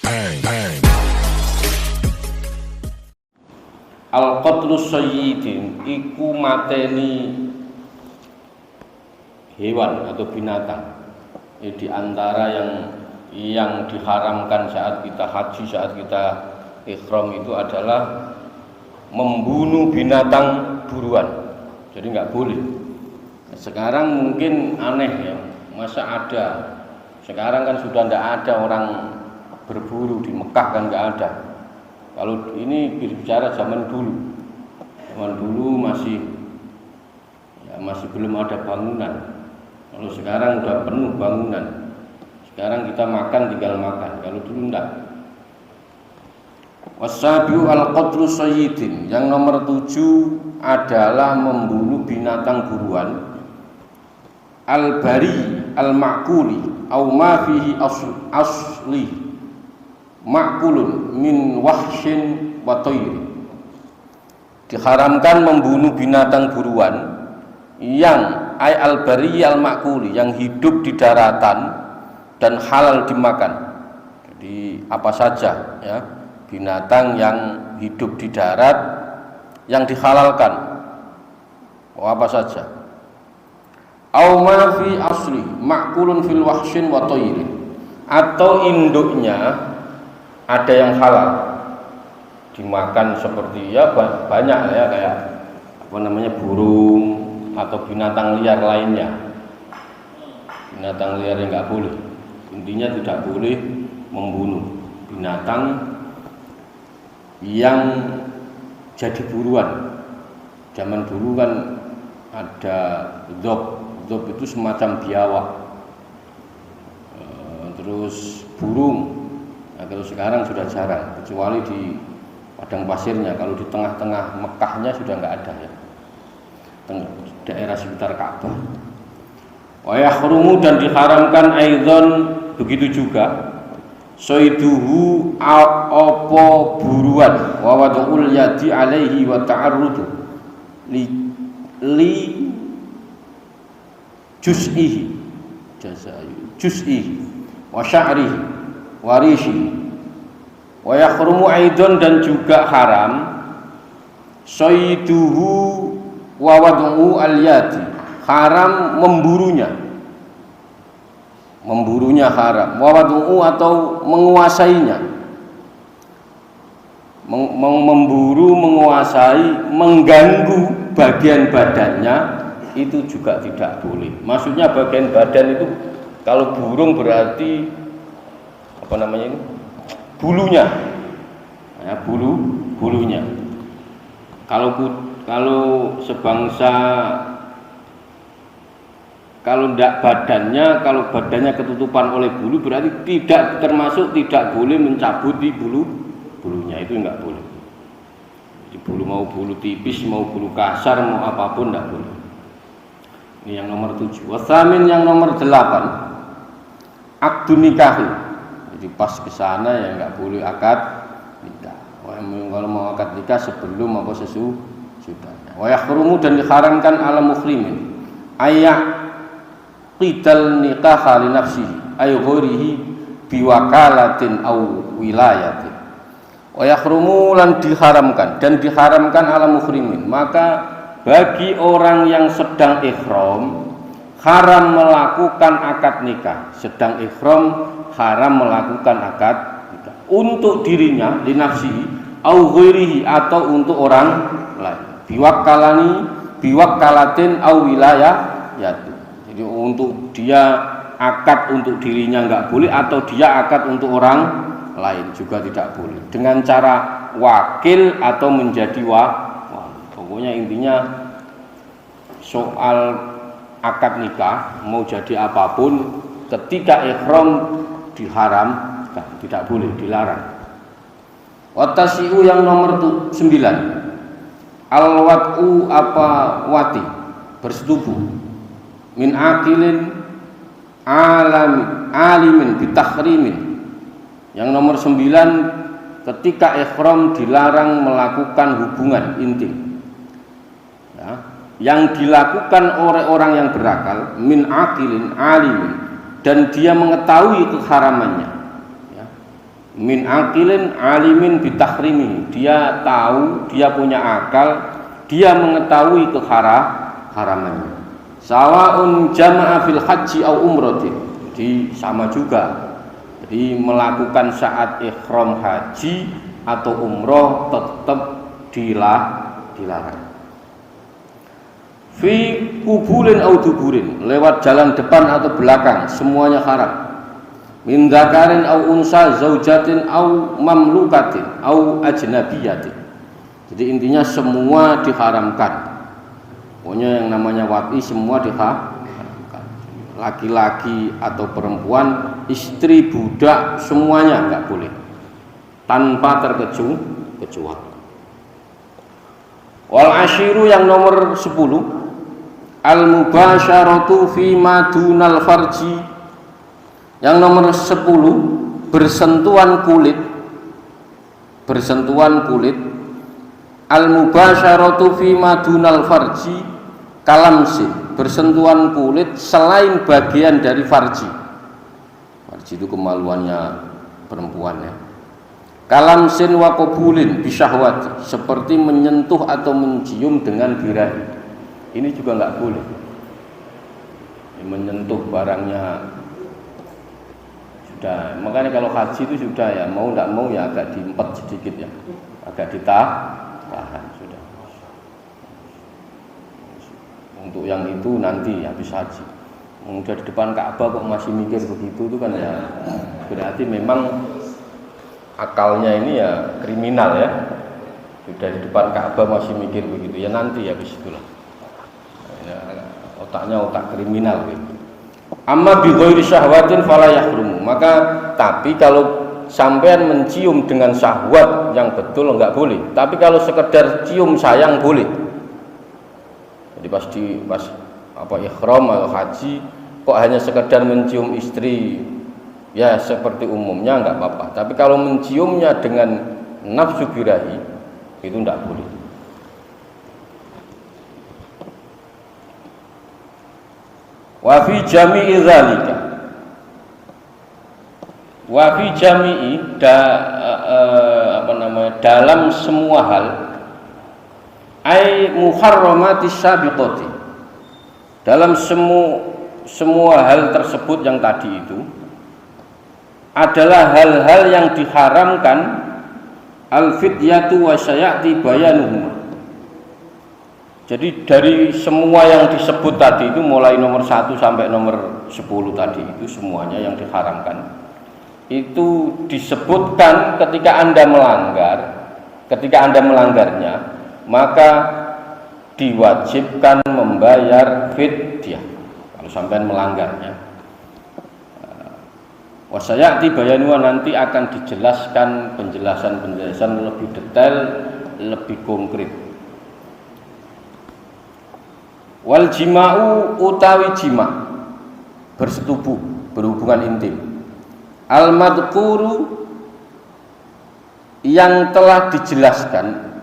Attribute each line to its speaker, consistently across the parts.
Speaker 1: bang, bang.
Speaker 2: Al-qatlu sayyidin iku mateni hewan atau binatang. Ini di antara yang diharamkan saat kita haji, saat kita ihram itu adalah membunuh binatang buruan. Jadi nggak boleh. Sekarang mungkin aneh ya, masa ada. Sekarang kan sudah tidak ada orang berburu di Mekah, kan nggak ada. Kalau ini bicara zaman dulu masih belum ada bangunan. Kalau sekarang udah penuh bangunan. Sekarang kita makan tinggal makan. Kalau dulu enggak. Wasabiu al-qatlu sayyidin. Yang nomor 7 adalah membunuh binatang buruan. Al-bari al-ma'kuli au ma fihi asli ma'kulun min wahsyin wa tayri. Diharamkan membunuh binatang buruan yang al-bari al-ma'kuli, yang hidup di daratan dan halal dimakan. Jadi apa saja ya, binatang yang hidup di darat yang dihalalkan. Apa saja. Au ma fi asli ma'kulun fil wahsyin wa tayri, atau induknya ada yang halal dimakan, seperti ya banyak ya, kayak apa namanya, burung atau binatang liar lainnya. Binatang liar yang nggak boleh. Intinya tidak boleh membunuh binatang yang jadi buruan. Zaman dulu kan ada dhob itu semacam biawak, terus burung. Nah, kalau sekarang sudah jarang, kecuali di padang pasirnya. Kalau di tengah-tengah Mekahnya sudah nggak ada ya, daerah sekitar Ka'bah. Wa yahrumu, dan diharamkan aidzon begitu juga soiduhu opo buruan wa wadul yadi alaihi wa ta'arrudu li juz'ihi wa sya'rihi wa rishi. Wa yahrumu aidon, dan juga haram soiduhu wa wad'u al-yadi, haram memburunya haram. Wa wad'u, atau menguasainya, memburu, menguasai, mengganggu bagian badannya, itu juga tidak boleh. Maksudnya bagian badan itu, kalau burung berarti apa namanya ini, bulunya ya, bulunya. Kalau sebangsa, kalau tidak badannya, kalau badannya ketutupan oleh bulu, berarti tidak termasuk, tidak boleh mencabut di bulunya, itu enggak boleh. Di bulu, mau bulu tipis, mau bulu kasar, mau apapun enggak boleh. Ini yang nomor 7. Wasamin, yang nomor 8, akdu nikahi. Jadi pas ke sana ya enggak boleh akad nikah. Kalau mau akad nikah sebelum apa sesudahnya. Wa yahrumu, dan diharamkan ala muhrimin ayak qidal nikah li nafsihi ay ghairihi biwakalatin au wilayatin. Wa yahrumu, lan diharamkan, dan diharamkan ala muhrimin, maka bagi orang yang sedang ihram haram melakukan akad nikah. Sedang ihram haram melakukan akad nikah untuk dirinya, li nafsihi au ghairihi, atau untuk orang lain. Biwakalatin au wilayah yaitu. Jadi untuk dia akad untuk dirinya enggak boleh, atau dia akad untuk orang lain juga tidak boleh, dengan cara wakil atau menjadi pokoknya intinya soal akad nikah mau jadi apapun, ketika ihram diharamkan, tidak boleh, dilarang. Watasiu, yang nomor 9, al-wat'u apa wati, bersetubuh, min akilin alimin bitahrimin. Yang nomor 9, ketika ihram dilarang melakukan hubungan intim ya, yang dilakukan oleh orang yang berakal, min akilin alimin, dan dia mengetahui keharamannya, ya. Min aqilin alimin bitahrimi, dia tahu, dia punya akal, dia mengetahui keharamannya. Sawaun jama'a fil haji au umrati, jadi sama juga. Jadi melakukan saat ihram haji atau umroh tetap dilarang. Fi kubulin au duburin, lewat jalan depan atau belakang semuanya haram. Min dzakarin au unsa zaujatin au mamlukatin au ajnabiyatin. Jadi intinya semua diharamkan. Pokoknya yang namanya wat'i semua diharamkan. Laki-laki atau perempuan, istri, budak, semuanya enggak boleh. Tanpa terkecuali. Wal ashiru yang nomor 10, al mubasyaratu fi madunal farji. Yang nomor 10, bersentuhan kulit. Al mubasyaratu fi madunal farji kalamsin, bersentuhan kulit selain bagian dari farji. Farji itu kemaluannya perempuan, ya. Kalamsin wa qabulin bisyahwati, seperti menyentuh atau mencium dengan birahi. Ini juga enggak boleh. Menyentuh barangnya sudah. Makanya kalau haji itu sudah, ya, mau enggak mau ya agak diempet sedikit, ya. Agak ditahan sudah. Untuk yang itu nanti habis haji. Udah di depan Ka'bah kok masih mikir begitu, itu kan ya berarti memang akalnya ini ya kriminal, ya. Sudah di depan Ka'bah masih mikir begitu, ya nanti habis itulah. Ya, otaknya otak kriminal gitu. Amma bi ghairi syahwatin fala yahrumu. Maka tapi kalau sampean mencium dengan syahwat yang betul enggak boleh. Tapi kalau sekedar cium sayang boleh. Jadi pas ihram atau haji kok hanya sekedar mencium istri, ya seperti umumnya enggak apa-apa. Tapi kalau menciumnya dengan nafsu birahi itu enggak boleh. Wa fi jami'i dzalika, wa fi jami'i dalam semua hal, ai muharramatis sabiqati, dalam semua hal tersebut yang tadi itu adalah hal-hal yang diharamkan, al-fidyatu wa sayati bayanuhuma. Jadi dari semua yang disebut tadi itu, mulai nomor 1 sampai nomor 10 tadi itu semuanya yang diharamkan, itu disebutkan ketika Anda melanggarnya, maka diwajibkan membayar fidyah kalau sampai melanggarnya. Wasayati bayanuha, nanti akan dijelaskan penjelasan lebih detail, lebih konkret. Wal jima'u utawi jima', bersetubuh, berhubungan intim. Al madhkuru, yang telah dijelaskan,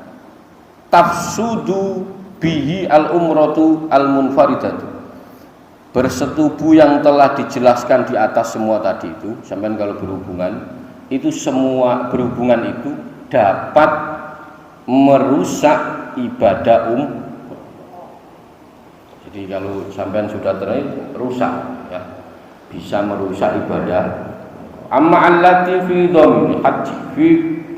Speaker 2: tafsudu bihi al umratu al munfaridatu, bersetubuh yang telah dijelaskan di atas semua tadi itu. Sampai kalau berhubungan itu, semua berhubungan itu dapat merusak ibadah Jadi kalau sampean sudah rusak, ya, bisa merusak ibadah. Amma allati fi dhamin haji fi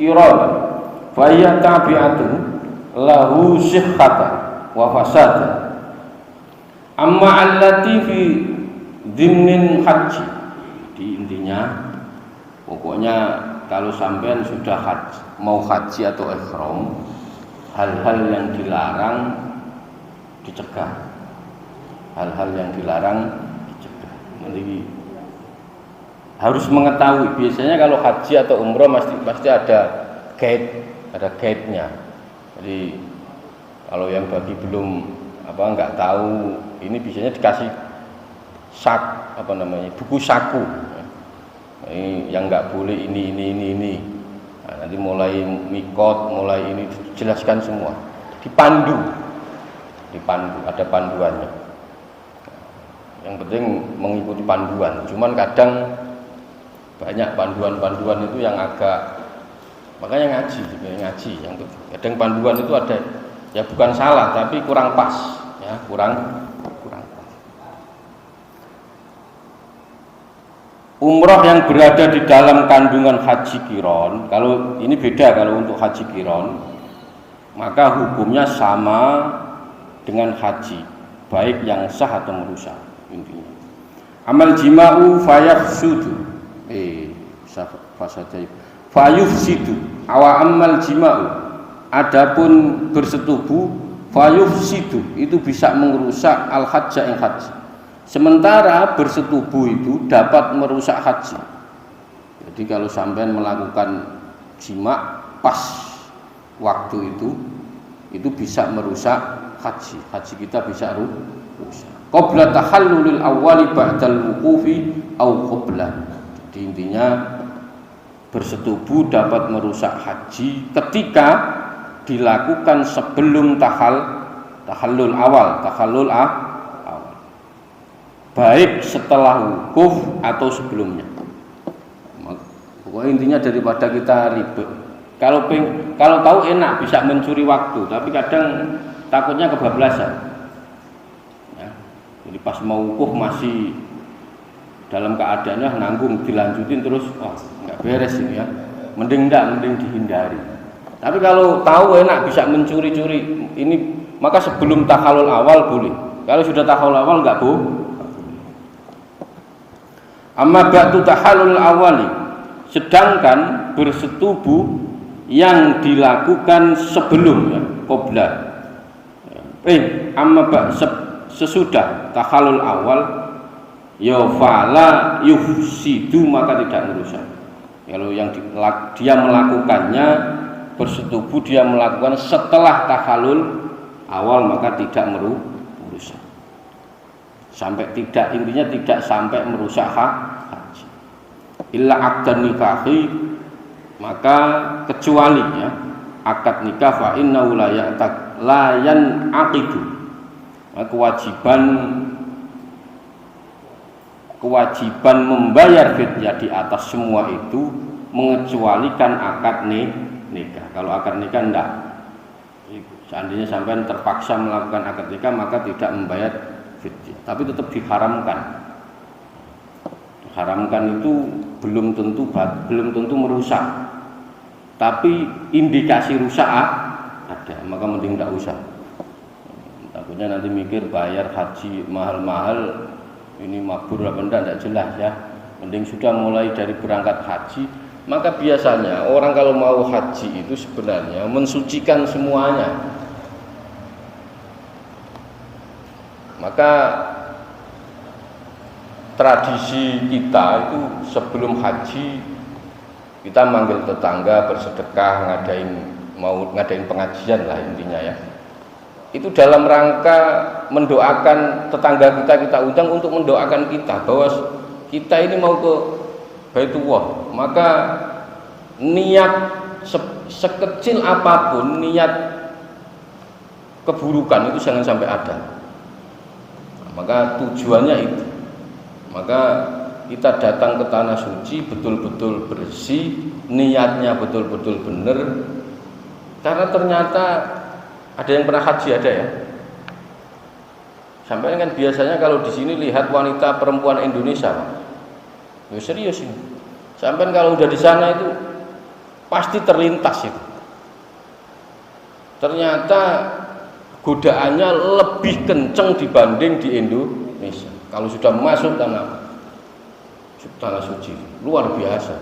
Speaker 2: qiradah fa hiya tabi'atun lahu sihhatan wa fasada. Amma allati fi dhimnin haji, di intinya pokoknya kalau sampean sudah mau haji atau ihram, hal-hal yang dilarang dicegah. Hal-hal yang dilarang dicegah. Jadi harus mengetahui. Biasanya kalau haji atau umroh pasti ada guide-nya. Jadi kalau yang bagi belum nggak tahu, ini biasanya dikasih buku saku. Ini yang nggak boleh ini. Nah, nanti mulai mikot, mulai ini dijelaskan semua. Dipandu, ada panduannya. Yang penting mengikuti panduan. Cuman kadang banyak panduan-panduan itu yang agak, makanya ngaji yang kadang panduan itu ada ya bukan salah tapi kurang pas ya, kurang pas. Umroh yang berada di dalam kandungan haji qiron, kalau ini beda, kalau untuk haji qiron maka hukumnya sama dengan haji, baik yang sah atau merusak. Intinya amal jima'u fayafsudu fayufsidu awa amal jima'u, adapun bersetubuh fayufsidu itu bisa merusak al hajja ing haji, sementara bersetubuh itu dapat merusak haji. Jadi kalau sampean melakukan jima pas waktu itu bisa merusak haji kita bisa rusak. Qabla tahallulil awwali ba'dal wuqufi au qabla. Jadi intinya bersetubuh dapat merusak haji ketika dilakukan sebelum tahallul awal, baik setelah wukuf atau sebelumnya. Pokoknya intinya daripada kita ribet. Kalau tahu enak bisa mencuri waktu, tapi kadang takutnya kebablasan. Jadi pas mau wukuf masih dalam keadaannya nanggung, dilanjutin terus, wah nggak beres ini ya. Mending dihindari. Tapi kalau tahu enak bisa mencuri-curi ini, maka sebelum tahallul awal boleh. Kalau sudah tahallul awal nggak boleh. Amma ba'du tahallul awali, sedangkan bersetubuh yang dilakukan sebelumnya qabla. Amma sesudah tahallul awal ya fala yufsidu, maka tidak merusak. Kalau yang dia melakukannya bersetubuh, dia melakukan setelah tahallul awal, maka tidak merusak. Intinya tidak sampai merusak haji. Illa aqdan nikahi, maka kecuali ya akad nikah, fa innahu la yanaqidu. Kewajiban membayar fidyah di atas semua itu mengecualikan akad nikah. Kalau akad nikah enggak. Seandainya sampai terpaksa melakukan akad nikah maka tidak membayar fidyah, tapi tetap diharamkan. Haramkan itu belum tentu merusak, tapi indikasi rusak ada, maka mending tidak usah. Takutnya nanti mikir bayar haji mahal-mahal, ini mabur apa enggak jelas ya. Mending sudah mulai dari berangkat haji. Maka biasanya orang kalau mau haji itu sebenarnya mensucikan semuanya. Maka tradisi kita itu sebelum haji kita manggil tetangga bersedekah, ngadain pengajian lah intinya ya. Itu dalam rangka mendoakan tetangga kita undang untuk mendoakan kita bahwa kita ini mau ke Baitullah. Maka niat sekecil apapun, niat keburukan itu jangan sampai ada. Maka tujuannya itu. Maka kita datang ke tanah suci betul-betul bersih, niatnya betul-betul benar. Karena ternyata ada yang pernah haji, ada ya. Sampai kan biasanya kalau di sini lihat wanita perempuan Indonesia, ya serius ini. Sampai kalau udah di sana itu pasti terlintas itu. Ternyata godaannya lebih kenceng dibanding di Indonesia. Kalau sudah masuk tanah suci, luar biasa.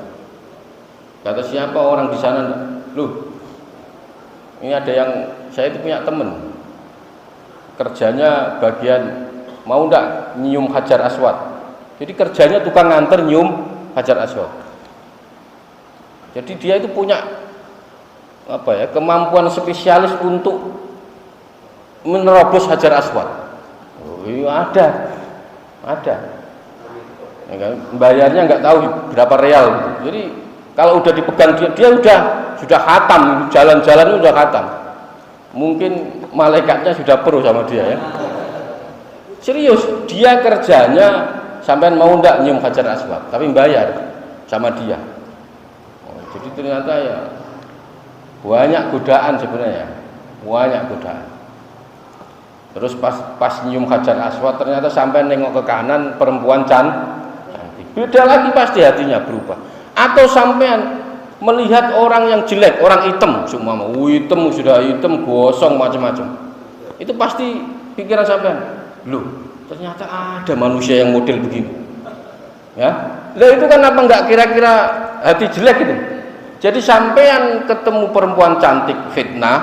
Speaker 2: Kata siapa orang di sana, loh, ini ada yang, saya itu punya temen kerjanya bagian mau ndak nyium Hajar Aswad. Jadi kerjanya tukang nganter nyium Hajar Aswad. Jadi dia itu punya kemampuan spesialis untuk menerobos Hajar Aswad. Oh, iya ada. Ya kan? Bayarnya nggak tahu berapa real gitu. Jadi kalau udah dipegang dia sudah khatam, jalan-jalan udah khatam. Mungkin malaikatnya sudah pro sama dia ya. Serius, dia kerjanya sampean mau ndak nyium Hajar Aswad, tapi bayar sama dia. Jadi ternyata ya banyak godaan sebenarnya, banyak godaan. Terus pas nyium Hajar Aswad ternyata sampean nengok ke kanan perempuan cantik. Beda lagi pasti hatinya berubah. Atau sampean melihat orang yang jelek, orang hitam, semua mau hitam, sudah hitam, gosong macam-macam. Itu pasti pikiran sampean, loh, ternyata ada manusia yang model begini. Ya. Lah itu kan apa enggak kira-kira hati jelek itu? Jadi sampean ketemu perempuan cantik fitnah,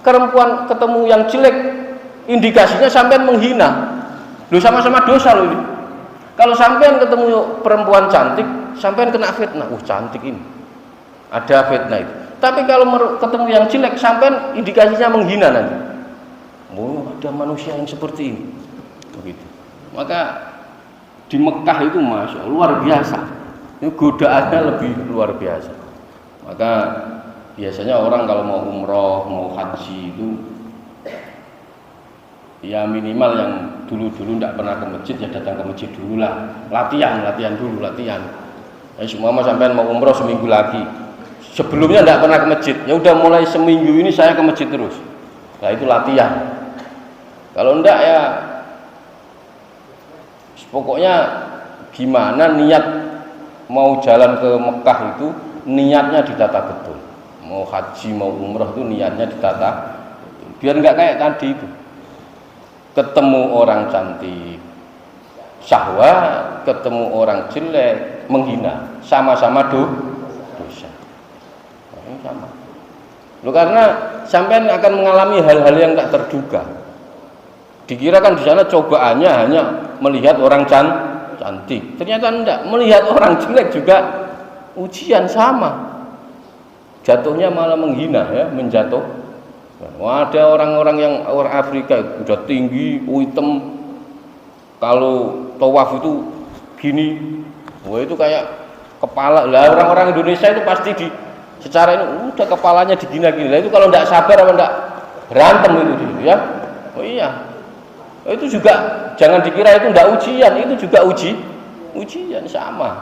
Speaker 2: perempuan ketemu yang jelek indikasinya sampean menghina. Loh sama-sama dosa loh ini. Kalau sampean ketemu perempuan cantik, sampean kena fitnah. Cantik ini. Ada fitnah itu. Tapi kalau ketemu yang jelek, sampean indikasinya menghina nanti. Ada manusia yang seperti ini. Begitu. Maka di Mekah itu masya Allah, luar biasa. Ini godaannya lebih luar biasa. Maka biasanya orang kalau mau umroh, mau haji itu ya minimal yang dulu-dulu tidak pernah ke masjid ya datang ke masjid dulu lah, latihan dulu. Semua sampai mau umroh seminggu lagi, sebelumnya tidak pernah ke masjid, ya udah mulai seminggu ini saya ke masjid terus. Nah itu latihan. Kalau enggak ya pokoknya gimana niat mau jalan ke Mekah itu niatnya ditata betul. Mau haji mau umroh itu niatnya ditata biar enggak kayak tadi itu. Ketemu orang cantik syahwat, ketemu orang jelek menghina, sama-sama dosa. Ini sama. Loh, karena sampean akan mengalami hal-hal yang tak terduga. Dikira kan di sana cobaannya hanya melihat orang cantik, ternyata enggak, melihat orang jelek juga ujian sama. Jatuhnya malah menghina ya, menjatuh. Ada orang-orang yang orang Afrika itu udah tinggi, hitam. Kalau tawaf itu gini, itu kayak kepala. Lah orang-orang Indonesia itu pasti secara ini udah kepalanya digina-gini. Lah itu kalau tidak sabar apa enggak berantem itu ya. Oh iya. Itu juga jangan dikira itu enggak ujian, itu juga ujian sama.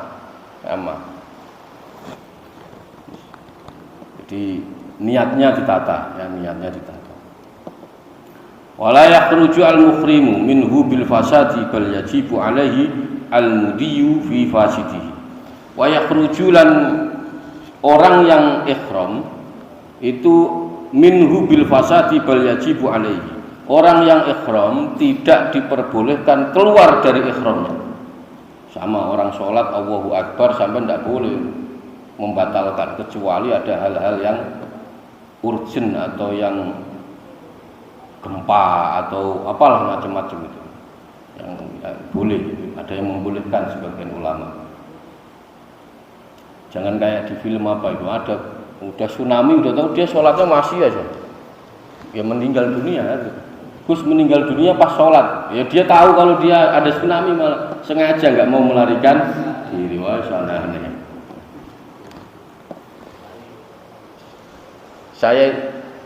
Speaker 2: Jadi niatnya ditata, ya niatnya ditata. Wala yakhruju al-muhrimu minhu bil fasadi bal yajibu alaihi al-mudiyu fi fasidihi. Wa yakhruju lan orang yang ihram itu minhu bil fasadi bal yajibu alaihi. Orang yang ihram tidak diperbolehkan keluar dari ihramnya. Sama orang sholat Allahu Akbar sampai tidak boleh membatalkan kecuali ada hal-hal yang urgent atau yang gempa atau apalah macam-macam itu yang boleh, ada yang membolehkan sebagian ulama. Jangan kayak di film apa itu ada udah tsunami udah tahu dia sholatnya masih aja ya meninggal dunia gitu. Terus meninggal dunia pas sholat ya dia tahu kalau dia ada tsunami malah sengaja nggak mau melarikan diri. Wah aneh.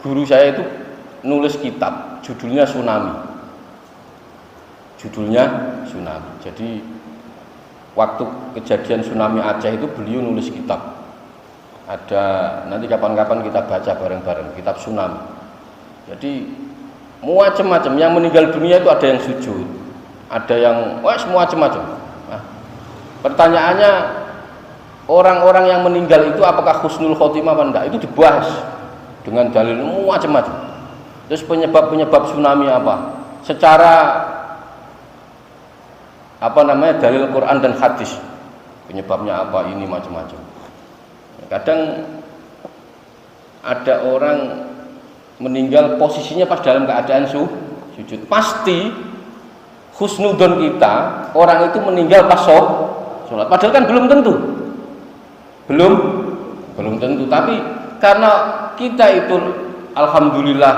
Speaker 2: Guru saya itu nulis kitab judulnya Tsunami. Jadi waktu kejadian tsunami Aceh itu beliau nulis kitab. Ada nanti kapan-kapan kita baca bareng-bareng kitab Tsunami. Jadi macam-macam yang meninggal dunia itu ada yang sujud, ada yang semua macam-macam. Nah, pertanyaannya orang-orang yang meninggal itu apakah husnul khotimah apa enggak? Itu dibahas dengan dalil macam-macam. Terus penyebab tsunami apa? Secara dalil Quran dan hadis. Penyebabnya apa ini macam-macam. Kadang ada orang meninggal posisinya pas dalam keadaan sujud. Pasti husnudon kita orang itu meninggal pas sholat. Padahal kan belum tentu. Belum tentu, tapi karena kita itu alhamdulillah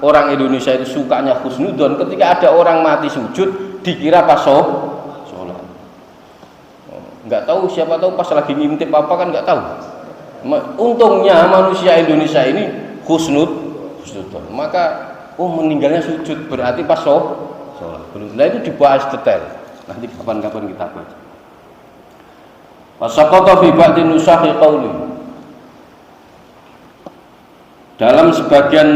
Speaker 2: orang Indonesia itu sukanya husnudon, ketika ada orang mati sujud dikira pas sholat. Nggak tahu, siapa tahu pas lagi ngintip apa kan nggak tahu. Untungnya manusia Indonesia ini husnudon, maka meninggalnya sujud berarti pas sholat. belum. Nah itu dibahas detail. Nanti kapan-kapan kita baca. Fasaqata fi ba'di nusakhi qauli. Dalam sebagian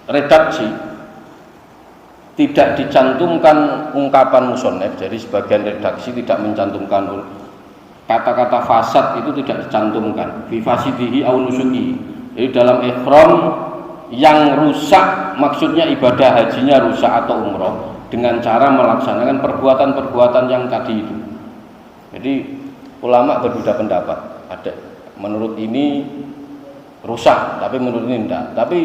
Speaker 2: redaksi tidak dicantumkan ungkapan musannaf, jadi sebagian redaksi tidak mencantumkan kata-kata fasad, itu tidak dicantumkan fi fasidihi au nusuki. Jadi dalam ihram yang rusak, maksudnya ibadah hajinya rusak atau umroh dengan cara melaksanakan perbuatan-perbuatan yang tadi itu. Jadi ulama berbeda pendapat. Ada menurut ini rusak, tapi menurut ini tidak. Tapi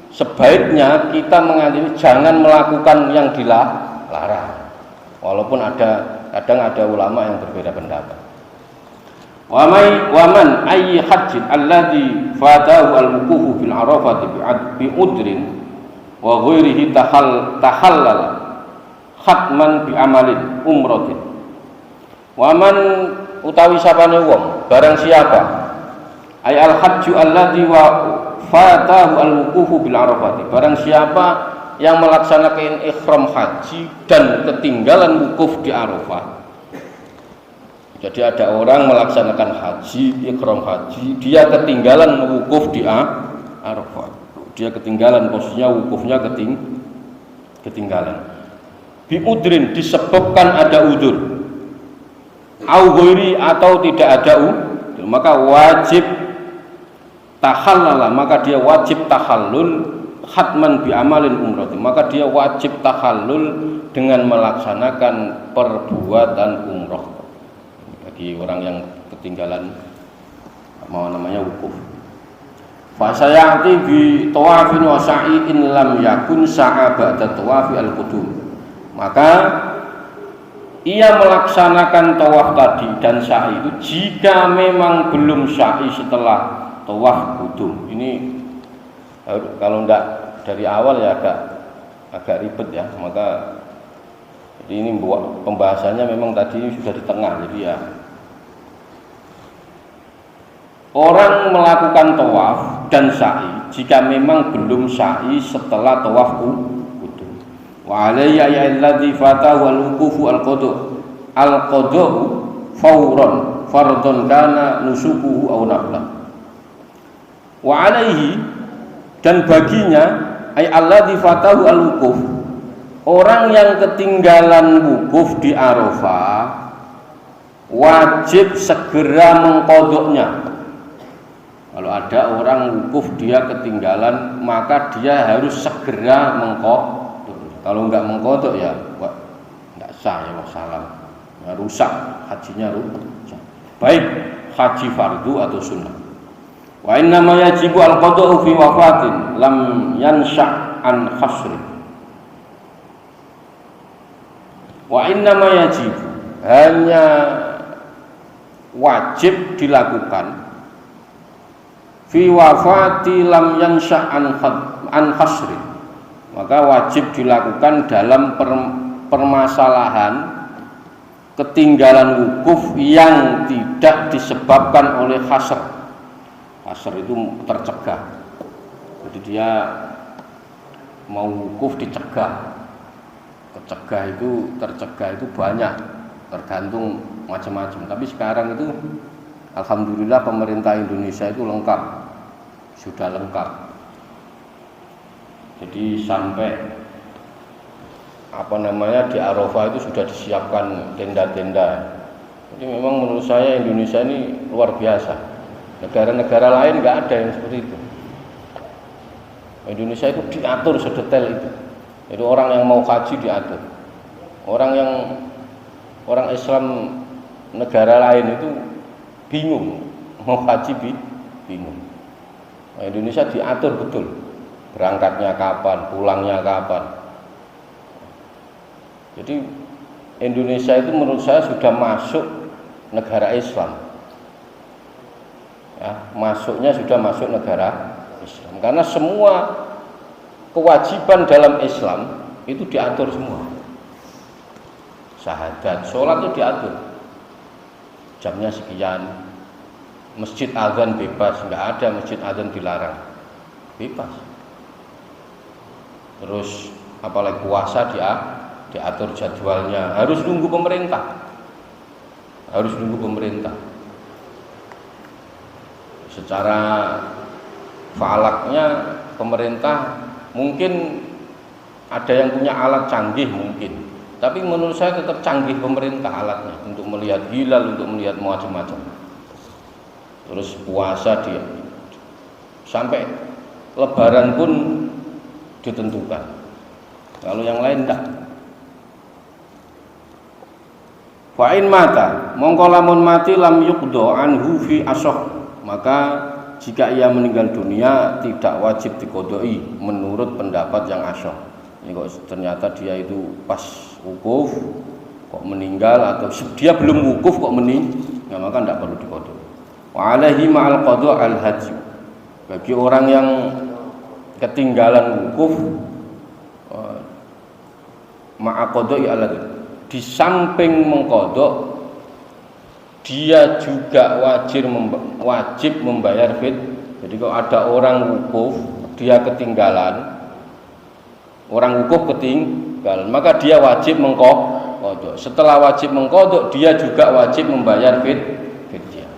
Speaker 2: sebaiknya kita mengambil jangan melakukan yang dilarang. Walaupun kadang ada ulama yang berbeda pendapat. Waman ayyi hajjin alladhi fatahu al-wuqufu fil arafati bi udrin wa ghairihi tahallala khatman bi amalin umratin. Waman utawi sapane wong barang siapa ay al-hajju alladhi wa fatahu al-wuqufu bil arafati, barang siapa yang melaksanakan ihram haji dan ketinggalan wukuf di Arafah. Jadi ada orang melaksanakan haji, ihram haji, dia ketinggalan wukuf di Arafah. Dia ketinggalan, posisinya wukufnya ketinggalan. Bi udrin, disebabkan ada udzur. Au ghairi, atau tidak ada udzur, maka wajib tahallala, maka dia wajib tahallul khatman bi amalin umrah, maka dia wajib tahallul dengan melaksanakan perbuatan umrah. Bagi orang yang ketinggalan wukuf. Fa sayati bi tawafin wa sa'i in lam yakun sa'a ba'da tawafi al-qudum. Maka ia melaksanakan tawaf tadi dan sa'i itu jika memang belum sa'i setelah tawaf qudum. Ini kalau enggak dari awal ya agak ribet ya. Maka ini pembahasannya memang tadi sudah di tengah, jadi ya orang melakukan tawaf dan sa'i jika memang belum sa'i setelah tawaf qudum. Wa alayya alladhi fatahu al-wuqufu al-qadu fawran fardun kana nusukuhu aw nafla. Wa alaihi, dan baginya ay alladzi fatahu al-wukuf, orang yang ketinggalan wukuf di Arafah wajib segera mengqodoknya. Kalau ada orang wukuf dia ketinggalan, maka dia harus segera mengqodok. Kalau enggak mengqodok ya enggak sah ya wassalam. Ya, rusak hajinya, rusak. Baik haji fardu atau sunnah. Wa inna ma yajibu al-qada'u fi wafatin lam yansha' an khasri. Wa inna ma yajibu, hanya wajib dilakukan fi wafati lam yansha' an khasri. Maka wajib dilakukan dalam permasalahan ketinggalan wukuf yang tidak disebabkan oleh khasr. Khasr itu tercegah. Jadi dia mau wukuf dicegah. Tercegah itu banyak, tergantung macam-macam. Tapi sekarang itu alhamdulillah pemerintah Indonesia itu lengkap. Sudah lengkap. Jadi sampai di Arafah itu sudah disiapkan tenda-tenda. Jadi memang menurut saya Indonesia ini luar biasa. Negara-negara lain nggak ada yang seperti itu. Indonesia itu diatur sedetail itu. Jadi orang yang mau haji diatur. Orang Islam negara lain itu bingung mau haji, bingung. Nah, Indonesia diatur betul. Berangkatnya kapan, pulangnya kapan. Jadi Indonesia itu menurut saya sudah masuk negara Islam. Ya, masuknya sudah masuk negara Islam. Karena semua kewajiban dalam Islam itu diatur semua. Syahadat, sholat itu diatur. Jamnya sekian. Masjid azan bebas, nggak ada masjid azan dilarang. Bebas. Terus apalagi puasa diatur jadwalnya, harus nunggu pemerintah. Secara falaknya pemerintah mungkin ada yang punya alat canggih mungkin, tapi menurut saya tetap canggih pemerintah alatnya untuk melihat hilal, untuk melihat macam-macam. Terus puasa dia sampai lebaran pun ditentukan. Kalau yang lain enggak. Fa'in mata, mongko lamun mati lam yuqdo anhu fi asoh, maka jika ia meninggal dunia tidak wajib dikodoi menurut pendapat yang asoh. Ini kok ternyata dia itu pas wukuf kok meninggal, atau dia belum wukuf kok meninggal, maka tidak perlu dikodoi. Wa alaihi ma'al qadha al haji, bagi orang yang ketinggalan wukuf ma'a qadha'i al, di samping mengkodok dia juga wajib membayar fit. Jadi kalau ada orang wukuf dia ketinggalan, maka dia wajib mengkodok. Setelah wajib mengkodok dia juga wajib membayar fidyah.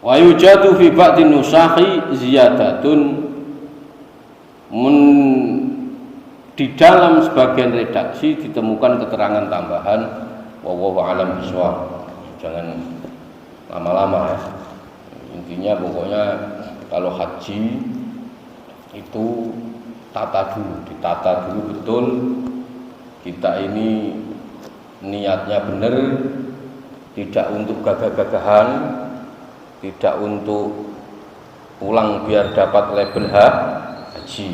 Speaker 2: Wa yujadu fi ba'din nusahi ziyadatun, di dalam sebagian redaksi ditemukan keterangan tambahan. Wallahu a'lam bishawab. Jangan lama-lama ya. Intinya pokoknya kalau haji itu ditata dulu betul. Kita ini niatnya benar, tidak untuk gagah-gagahan, tidak untuk pulang biar dapat label haji.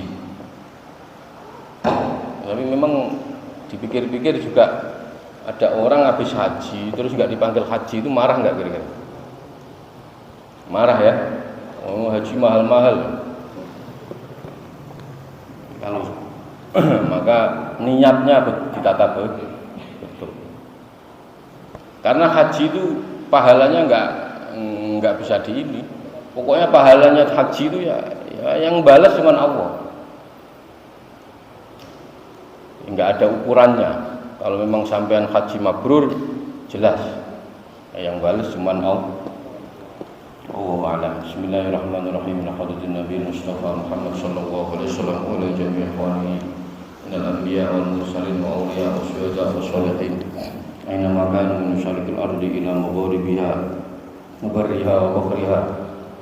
Speaker 2: Tapi memang dipikir-pikir juga ada orang habis haji terus nggak dipanggil haji itu marah nggak kira-kira? Marah ya? Oh, haji mahal-mahal. Kalau maka niatnya ditata betul. Karena haji itu pahalanya nggak bisa ini. Pokoknya pahalanya haji itu ya yang balas cuma Allah. Enggak ada ukurannya. Kalau memang sampean haji mabrur jelas yang balas cuma Allah. Oh alam. Bismillahirrahmanirrahim. Hadratin Nabi Mustafa Muhammad sallallahu alaihi wasallam wa ala jami'i ikhwanihi minal anbiya wal mursalin wa awliya wa syuhada wa sholihin. Aina ma kanu min syarqil ardi ila magharibiha mubarriha wa bakhriha.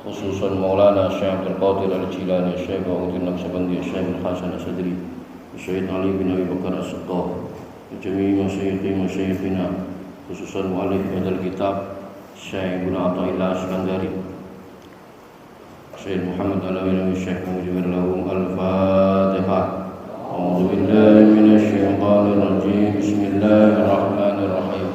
Speaker 2: Khususan Maulana Syekh Abdul Qadir Al-Jilani, Syekh Wa'udin Naqsabandi, Syekh Al-Hasan As-Sadri, Syekh Ali bin Abi Bakar As-Siddiq, jami'i masyayikhina, khususan mu'alif hadal kitab Syekh Ibnu Athaillah Iskandari, Syekh Muhammad Alawi, Syekh Mujibir lahum. Al-Fatihah. A'udzu billahi minasy syaithanir rajim. Bismillahirrahmanirrahim.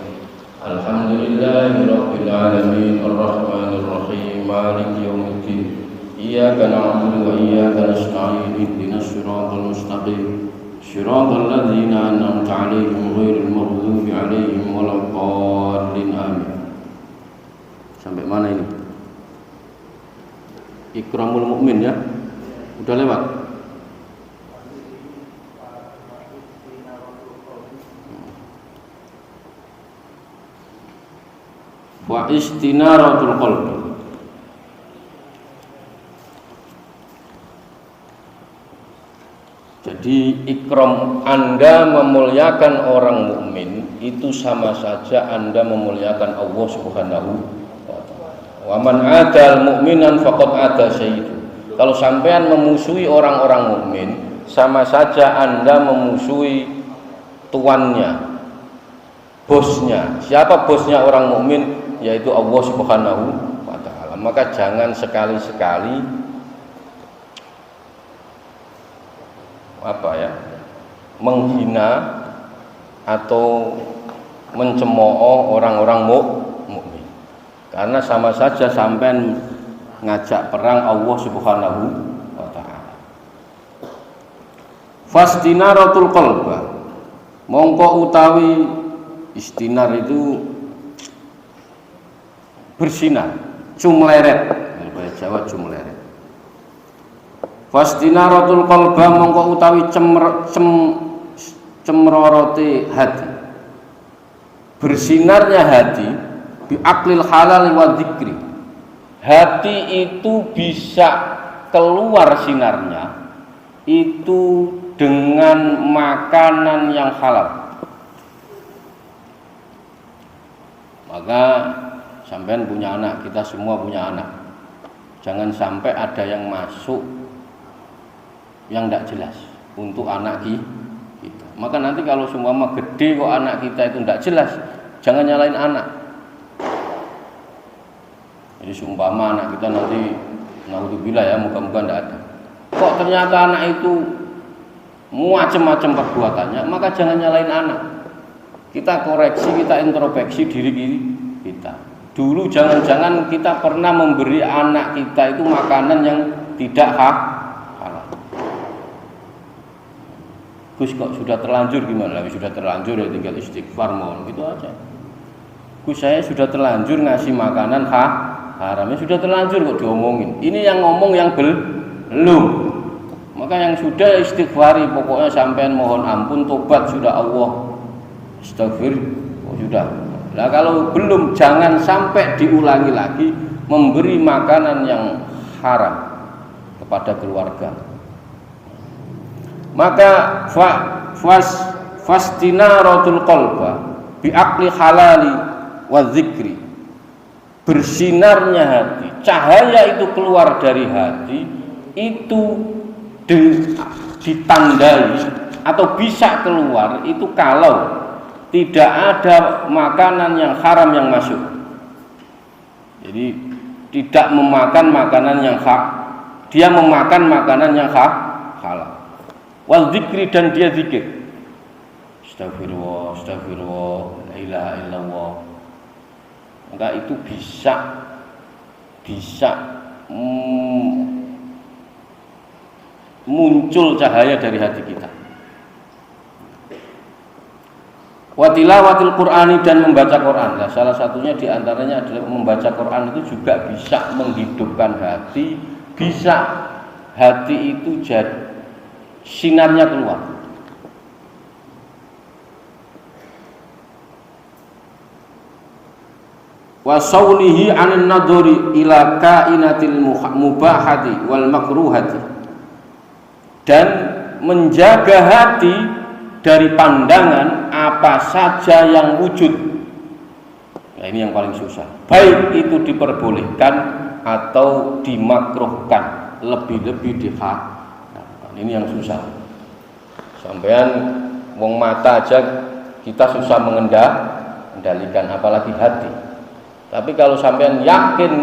Speaker 2: Alhamdulillahi rabbil alamin, arrahmanir rahim, maliki yaumiddin. Iyyaka na'budu wa iyyaka nasta'in. Ihdinas siratal mustaqim. Shiratal ladzina an'amta 'alaihim ghairil maghdubi 'alaihim waladdallin. Amin. Sampai mana ini? Ikramul mukmin ya. Udah lewat. Wa istinaratul qalbi. Jadi ikram, Anda memuliakan orang mukmin itu sama saja Anda memuliakan Allah Subhanahu wa taala. Wa man 'adal mu'minan faqad 'ada sayyidu. Kalau sampean memusuhi orang-orang mukmin, sama saja Anda memusuhi tuannya, bosnya. Siapa bosnya orang mukmin? Yaitu Allah Subhanahu wa taala. Maka jangan sekali-sekali menghina atau mencemooh orang-orang mukmin. Karena sama saja sampean ngajak perang Allah Subhanahu wa taala. Fastinaratul qalba. Mongko utawi istinar itu bersinar, cumleret. Bahasa Jawa cumleret. Fastinaratul qalba mongko utawi cemrorote hati. Bersinarnya hati bi aklil halal wa dzikri. Hati itu bisa keluar sinarnya itu dengan makanan yang halal. Maka sampean punya anak, kita semua punya anak. Jangan sampai ada yang masuk yang tidak jelas untuk anak kita. Maka nanti kalau semua gede kok anak kita itu tidak jelas, jangan nyalain anak. Jadi seumpama anak kita nanti, naudzubillah ya, muka-muka tidak ada. Kok ternyata anak itu macam-macam perbuatannya, maka jangan nyalain anak. Kita koreksi, kita introspeksi diri kita. Dulu jangan-jangan kita pernah memberi anak kita itu makanan yang tidak halal. Gus kok sudah terlanjur gimana? Sudah terlanjur ya tinggal istighfar mohon gitu aja. Gus saya sudah terlanjur ngasih makanan haramnya sudah terlanjur kok diomongin. Ini yang ngomong yang belum. Maka yang sudah istighfari pokoknya sampean mohon ampun tobat sudah Allah. Astagfir, oh sudah. Nah kalau belum jangan sampai diulangi lagi memberi makanan yang haram kepada keluarga. Maka fastinaratul qalba bi aqli halali wa dzikri. Bersinarnya hati, cahaya itu keluar dari hati itu ditandai atau bisa keluar itu kalau tidak ada makanan yang haram yang masuk. Jadi tidak memakan makanan yang dia memakan makanan yang halal. Wal dzikri dan dia zikir. Astagfirullah, astagfirullah, la ilaha illallah. Maka itu bisa muncul cahaya dari hati kita. Wa tilawatil Qur'ani dan membaca Quran. Nah, salah satunya diantaranya adalah membaca Quran itu juga bisa menghidupkan hati, bisa hati itu jadi sinarnya keluar. Wa saunihi 'anil nadhari ila kainatil mubahati wal makruhati. Dan menjaga hati dari pandangan apa saja yang wujud. Nah, ini yang paling susah. Baik itu diperbolehkan atau dimakruhkan, lebih-lebih diharamkan. Ini yang susah. Sampean wong mata aja kita susah mengendalikan, apalagi hati. Tapi kalau sampean yakin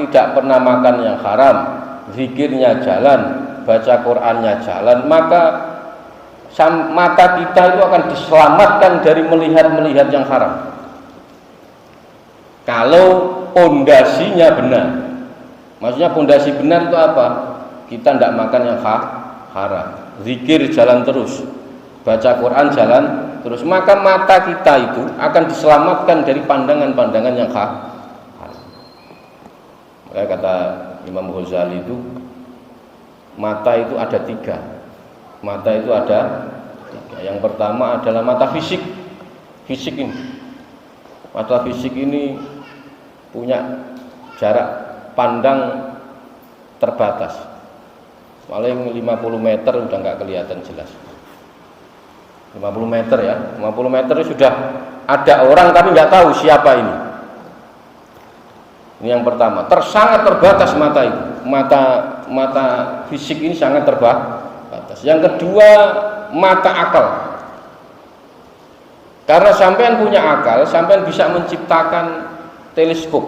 Speaker 2: tidak pernah makan yang haram, zikirnya jalan, baca Qur'annya jalan, maka mata kita itu akan diselamatkan dari melihat yang haram. Kalau pondasinya benar. Maksudnya pondasi benar itu apa? Kita tidak makan yang haram, zikir jalan terus, baca Quran jalan terus, maka mata kita itu akan diselamatkan dari pandangan-pandangan yang haram. Maka kata Imam Ghazali itu mata itu ada tiga. Mata itu ada tiga. Yang pertama adalah mata fisik. Fisik ini, mata fisik ini punya jarak pandang terbatas. Paling 50 meter udah nggak kelihatan jelas. 50 meter ya, 50 meter sudah ada orang tapi nggak tahu siapa ini. Ini yang pertama, sangat terbatas mata itu. Mata fisik ini sangat terbatas. Yang kedua, mata akal. Karena sampean punya akal, sampean bisa menciptakan teleskop.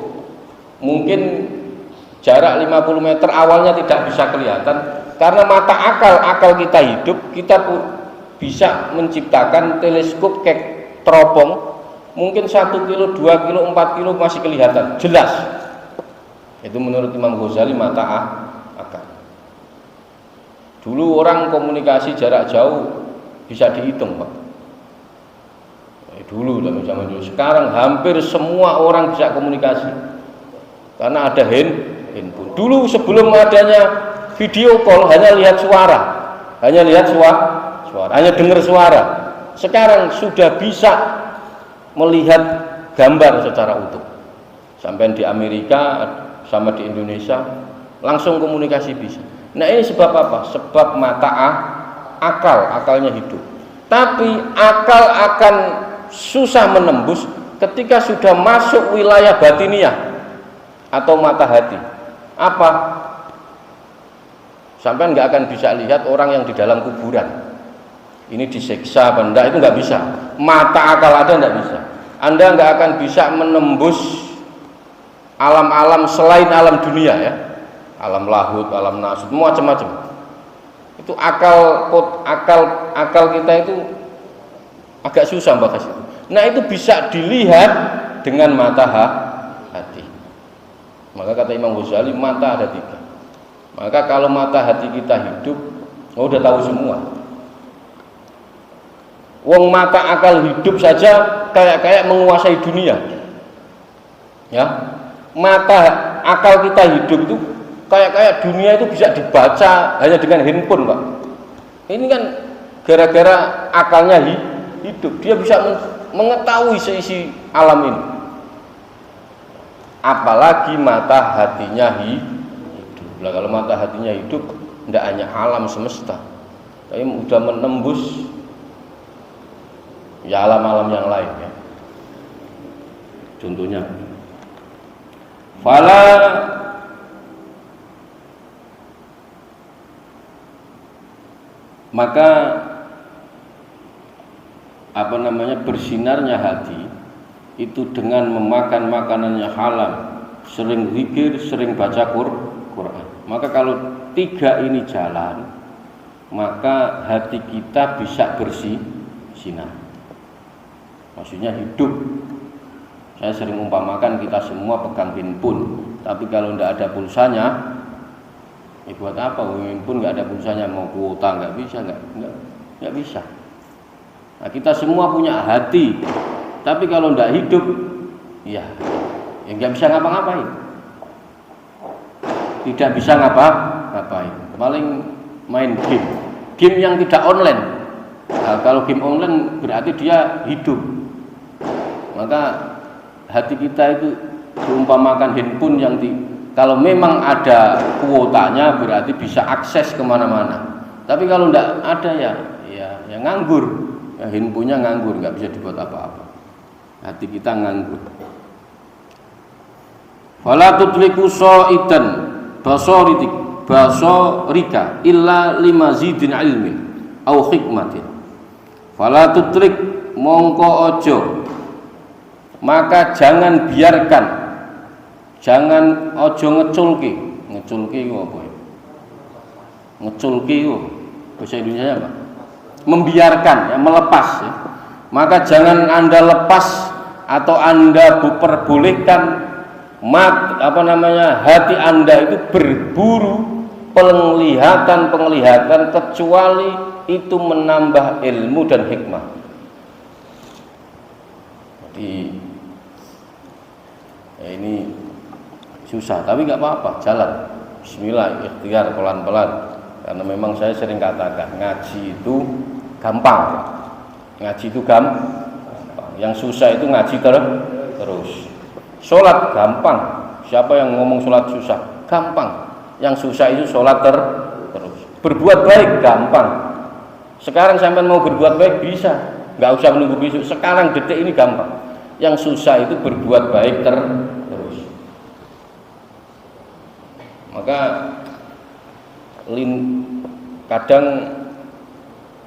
Speaker 2: Mungkin jarak 50 meter awalnya tidak bisa kelihatan. Karena mata akal kita hidup, kita bisa menciptakan teleskop kayak teropong. Mungkin 1 kilo, 2 kilo, 4 kilo masih kelihatan jelas. Itu menurut Imam Ghazali mata akal. Dulu orang komunikasi jarak jauh bisa dihitung, Pak. Dulu zaman dulu. Sekarang hampir semua orang bisa komunikasi karena ada handphone. Dulu sebelum adanya video call hanya lihat suara, hanya dengar suara. Sekarang sudah bisa melihat gambar secara utuh. Sampai di Amerika sama di Indonesia langsung komunikasi bisa. Nah ini sebab apa? Sebab mata akalnya hidup. Tapi akal akan susah menembus ketika sudah masuk wilayah batiniah atau mata hati. Apa? Sampai nggak akan bisa lihat orang yang di dalam kuburan. Ini disiksa benda itu nggak bisa. Mata akal ada nggak bisa. Anda nggak akan bisa menembus alam-alam selain alam dunia ya. Alam lahut, alam nasut, macam-macam. Itu akal kita itu agak susah bahas itu. Nah itu bisa dilihat dengan mata hati. Maka kata Imam Ghazali mata ada 3. Maka kalau mata hati kita hidup, udah tahu semua. Wong mata akal hidup saja kayak menguasai dunia. Ya, mata akal kita hidup itu kayak dunia itu bisa dibaca hanya dengan handphone, Pak. Ini kan gara-gara akalnya hidup, dia bisa mengetahui seisi alam ini. Apalagi mata hatinya hidup. Nah, kalau mata hatinya hidup, tidak hanya alam semesta, tapi sudah menembus ya alam-alam yang lain ya. Contohnya, fala maka bersinarnya hati itu dengan memakan makanan yang halal, sering zikir, sering baca Quran. Maka kalau 3 ini jalan, maka hati kita bisa bersinar. Maksudnya hidup. Saya sering umpamakan kita semua pegang handphone, tapi kalau tidak ada pulsanya, buat apa? Handphone nggak ada pulsanya, mau kuota nggak bisa, nggak bisa. Nah, kita semua punya hati, tapi kalau tidak hidup, ya nggak bisa ngapa-ngapain. Tidak bisa ngapa-ngapain. Paling main game yang tidak online. Nah, kalau game online berarti dia hidup. Maka hati kita itu diumpamakan handphone yang kalau memang ada kuotanya berarti bisa akses kemana-mana. Tapi kalau tidak ada ya nganggur, ya handphonenya nganggur, nggak bisa dibuat apa-apa. Hati kita nganggur. Fala tutliku so'idan basorika illa limazidin ilmin au hikmatin. Fala tutlik mongko ojo, maka jangan biarkan, jangan ojo ngeculki itu apa ya? Ngeculki itu bahasa Indonesia apa? Membiarkan, ya, melepas ya. Maka jangan Anda lepas atau Anda perbolehkan hati Anda itu berburu penglihatan kecuali itu menambah ilmu dan hikmah. Jadi ya ini susah, tapi nggak apa-apa, jalan. Bismillah, ikhtiar pelan-pelan. Karena memang saya sering katakan ngaji itu gampang. Ngaji itu gampang. Yang susah itu ngaji terus. Sholat gampang. Siapa yang ngomong sholat susah? Gampang. Yang susah itu sholat terus. Berbuat baik gampang. Sekarang sampai mau berbuat baik bisa, nggak usah menunggu besok. Sekarang detik ini gampang. Yang susah itu berbuat baik terus. Maka kadang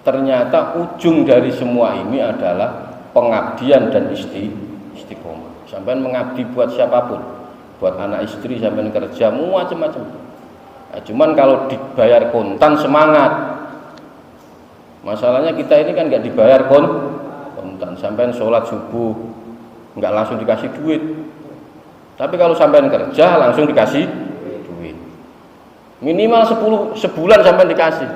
Speaker 2: ternyata ujung dari semua ini adalah pengabdian dan istiqomah. Sampai mengabdi buat siapapun, buat anak istri, sampai kerja macam-macam. Nah, cuman kalau dibayar kontan semangat. Masalahnya kita ini kan nggak dibayar kontan, sampai sholat subuh nggak langsung dikasih duit. Tapi kalau sampai kerja langsung dikasih duit. Minimal 10 sebulan sampai dikasih.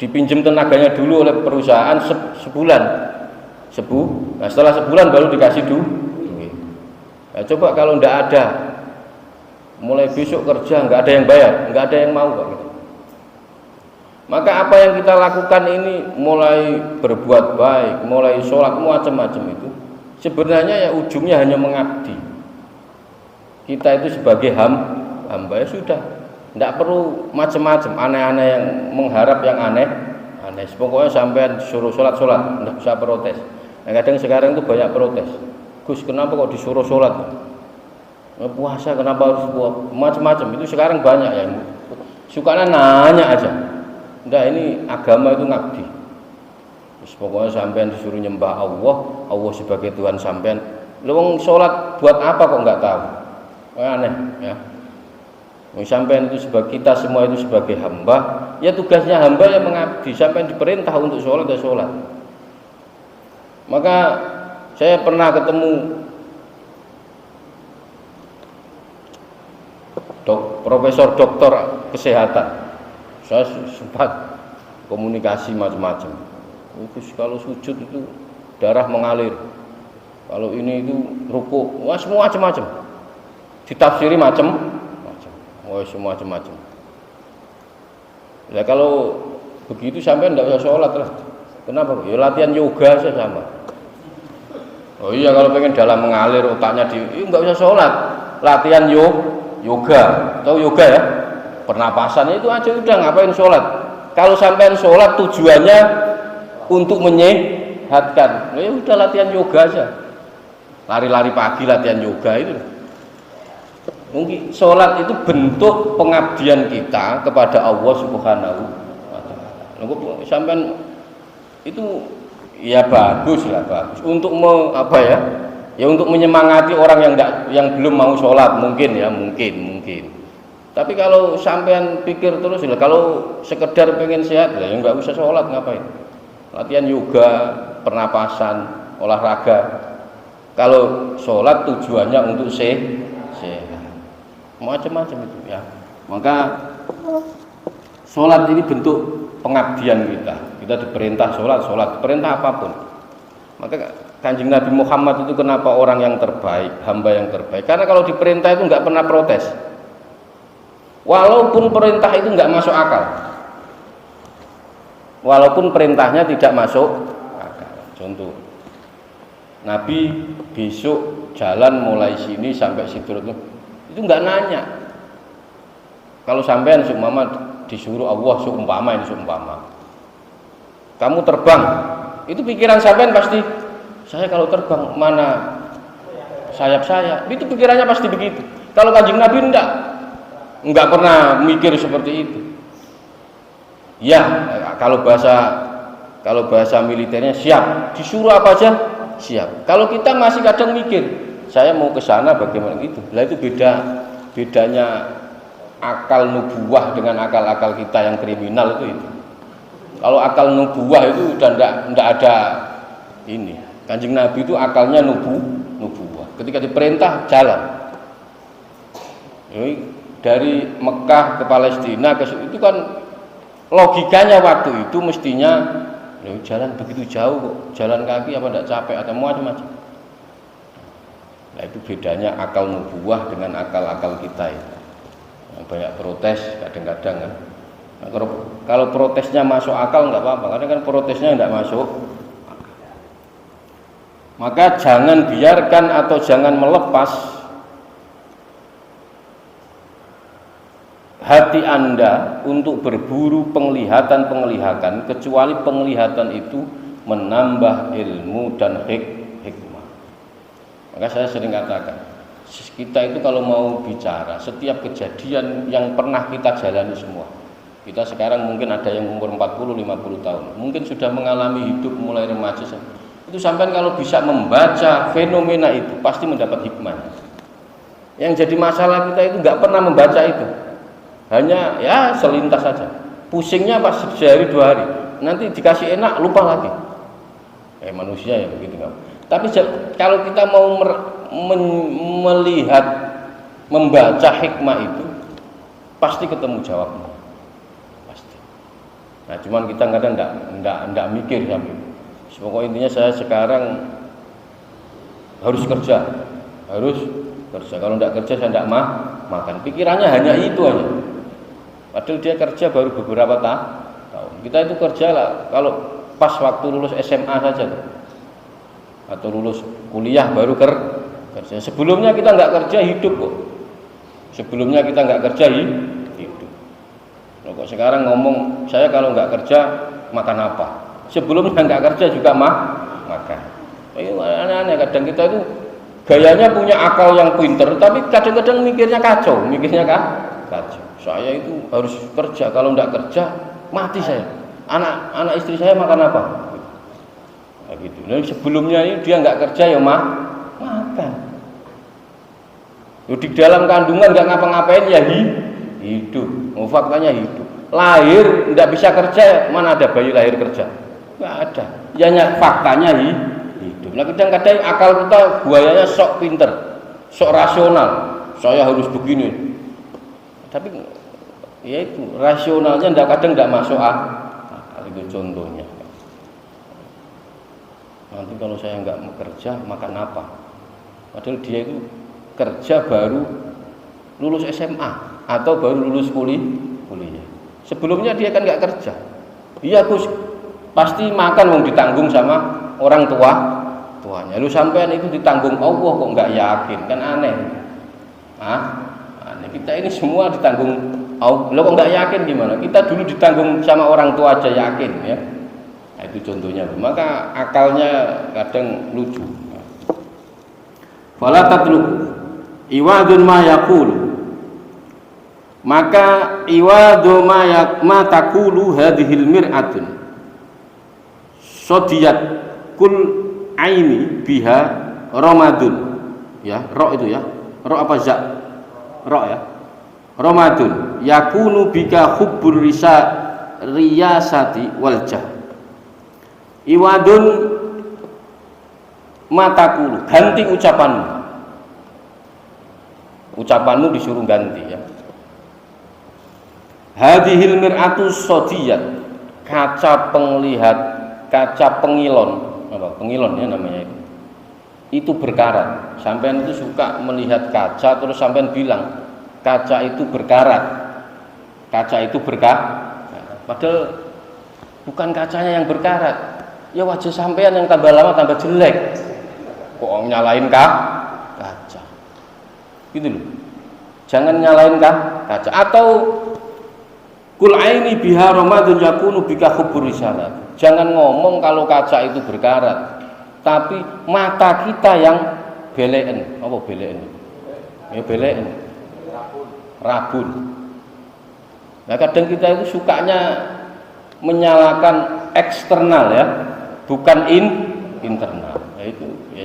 Speaker 2: Dipinjam tenaganya dulu oleh perusahaan sebulan. Nah, setelah sebulan baru dikasih duit. Nah, coba kalau ndak ada mulai besok kerja nggak ada yang bayar, nggak ada yang mau kok gitu. Maka apa yang kita lakukan ini, mulai berbuat baik, mulai sholat, macam-macam itu sebenarnya ya ujungnya hanya mengabdi. Kita itu sebagai hamba ya sudah, tidak perlu macam-macam, aneh-aneh yang mengharap yang aneh. Pokoknya sampai disuruh sholat, tidak usah protes. Nah, kadang sekarang itu banyak protes. Gus, kenapa kok disuruh sholat? Puasa kenapa harus macam-macam? Itu sekarang banyak yang sukanya nanya aja. Enggak, ini agama itu ngabdi. Pokoknya sampean disuruh nyembah Allah, Allah sebagai Tuhan sampean. Lu sholat buat apa kok nggak tahu? Aneh ya. Sampean itu sebagai, kita semua itu sebagai hamba, ya tugasnya hamba yang mengabdi. Sampean diperintah untuk sholat ya sholat. Maka saya pernah ketemu profesor doktor kesehatan. Saya sempat komunikasi macam-macam. Kalau sujud itu darah mengalir. Kalau ini itu ruku, wah semua macam-macam. Ditafsiri macam-macam. Wah semua macam-macam. Ya kalau begitu sampai tidak usah sholat lah. Kenapa? Ya latihan yoga saja sama. Oh iya, kalau pengen dalam mengalir otaknya nggak usah sholat. Latihan yoga. Tahu yoga ya? Pernapasan itu aja udah, ngapain sholat? Kalau sampean sholat tujuannya untuk menyehatkan, ya udah latihan yoga aja. Lari-lari pagi latihan yoga itu. Mungkin sholat itu bentuk pengabdian kita kepada Allah Subhanahu wa Ta'ala. Sampean itu ya bagus lah, bagus. Untuk ya untuk menyemangati orang yang belum mau sholat mungkin ya, mungkin. Tapi kalau sampean pikir terus, kalau sekedar pengen sehat, ya nggak usah sholat, ngapain? Latihan yoga, pernapasan, olahraga. Kalau sholat tujuannya untuk sehat, macam-macam itu ya. Maka sholat ini bentuk pengabdian kita. Kita diperintah sholat, perintah apapun. Maka Kanjeng Nabi Muhammad itu kenapa orang yang terbaik, hamba yang terbaik? Karena kalau diperintah itu nggak pernah protes. Walaupun perintah itu nggak masuk akal, walaupun perintahnya tidak masuk akal. Contoh, Nabi besok jalan mulai sini sampai situ, itu nggak nanya. Kalau sampean seumpama disuruh Allah seumpama, kamu terbang, itu pikiran sampean pasti, saya kalau terbang mana sayap saya, itu pikirannya pasti begitu. Kalau Kanjeng Nabi enggak pernah mikir seperti itu. Ya, kalau bahasa militernya siap, disuruh apa aja siap. Kalau kita masih kadang mikir, saya mau ke sana bagaimana itu. Lah itu bedanya akal nubuwah dengan akal-akal kita yang kriminal itu. Kalau akal nubuwah itu udah enggak ada ini. Kanjeng Nabi itu akalnya nubuwah. Ketika diperintah jalan. Dari Mekah ke Palestina itu kan logikanya waktu itu mestinya jalan begitu jauh kok, jalan kaki apa tidak capek atau macam-macam. Nah itu bedanya akal nubuwah dengan akal-akal kita ya. Banyak protes kadang-kadang kan. Nah, kalau protesnya masuk akal nggak apa-apa, karena kan protesnya tidak masuk. Maka jangan biarkan atau jangan melepas hati Anda untuk berburu penglihatan, kecuali penglihatan itu menambah ilmu dan hikmah. Maka saya sering katakan, kita itu kalau mau bicara setiap kejadian yang pernah kita jalani semua, kita sekarang mungkin ada yang umur 40-50 tahun, mungkin sudah mengalami hidup mulai remaja, itu sampai kalau bisa membaca fenomena itu pasti mendapat hikmah. Yang jadi masalah kita itu nggak pernah membaca itu, hanya ya selintas saja, pusingnya pas sehari 2 hari, nanti dikasih enak lupa lagi. Manusia ya begitu kan. Tapi kalau kita mau melihat, membaca hikmah itu, pasti ketemu jawabnya, pasti. Nah cuman kita kadang enggak mikir sampai. Pokoknya intinya saya sekarang harus kerja. Kalau enggak kerja saya enggak makan. Pikirannya hanya itu aja. Padahal dia kerja baru beberapa tahun. Kita itu kerja lah kalau pas waktu lulus SMA saja tuh. Atau lulus kuliah baru kerja. Sebelumnya kita nggak kerja hidup kok. Sebelumnya kita nggak kerja hidup. Nah, kok sekarang ngomong saya kalau nggak kerja makan apa? Sebelumnya nggak kerja juga makan. Ini aneh-aneh. Kadang kita itu gayanya punya akal yang pinter, tapi kadang-kadang mikirnya kacau. Saya itu harus kerja. Kalau nggak kerja mati saya. Anak istri saya makan apa? Nah, gitu. Nah, sebelumnya ini dia nggak kerja ya makan. Di dalam kandungan nggak ngapa-ngapain ya hidup. Faktanya hidup. Lahir nggak bisa kerja, mana ada bayi lahir kerja? Nggak ada. Ya faktanya hidup. Nah, kadang-kadang akal kita buayanya sok pinter, sok rasional. Saya harus begini. Tapi ya itu rasionalnya kadang nggak masuk akal. Itu contohnya. Nanti kalau saya nggak kerja makan apa? Padahal dia itu kerja baru lulus SMA atau baru lulus kuliah. Sebelumnya dia kan nggak kerja. Iya Gus, pasti makan mau ditanggung sama orang tuanya. Lu sampean itu ditanggung Allah kok nggak yakin, kan aneh. Aneh. Kita ini semua ditanggung Allah. Lo kok nggak yakin gimana? Kita dulu ditanggung sama orang tua aja yakin ya. Nah, itu contohnya. Maka akalnya kadang lucu. Fala tatlub iwadun ma yaqulu. Maka iwadu ma taqulu hadhil mir'atun. Sodiyat kul aini biha ramadun. Ya, ro itu ya. Ro apa za? Ro ya. Ramadun yakunu bika hubbur riyasati wal jah. Iwadun matakulu, ganti ucapanmu disuruh ganti ya. Hadhil mir'atu sodiyat, kaca pengilon ya namanya itu berkarat. Sampean itu suka melihat kaca terus sampean bilang kaca itu berkarat, padahal bukan kacanya yang berkarat. Ya wajah sampean yang tambah lama tambah jelek. Kok nyalain kaca? Gitu loh. Jangan nyalain kaca. Atau kul aini biha ramadun yakunu bika hubbur risalat. Jangan ngomong kalau kaca itu berkarat, tapi mata kita yang belen. Apa belen? Ya belen. Rabun. Nah, kadang kita itu sukanya menyalahkan eksternal ya, bukan internal. Ya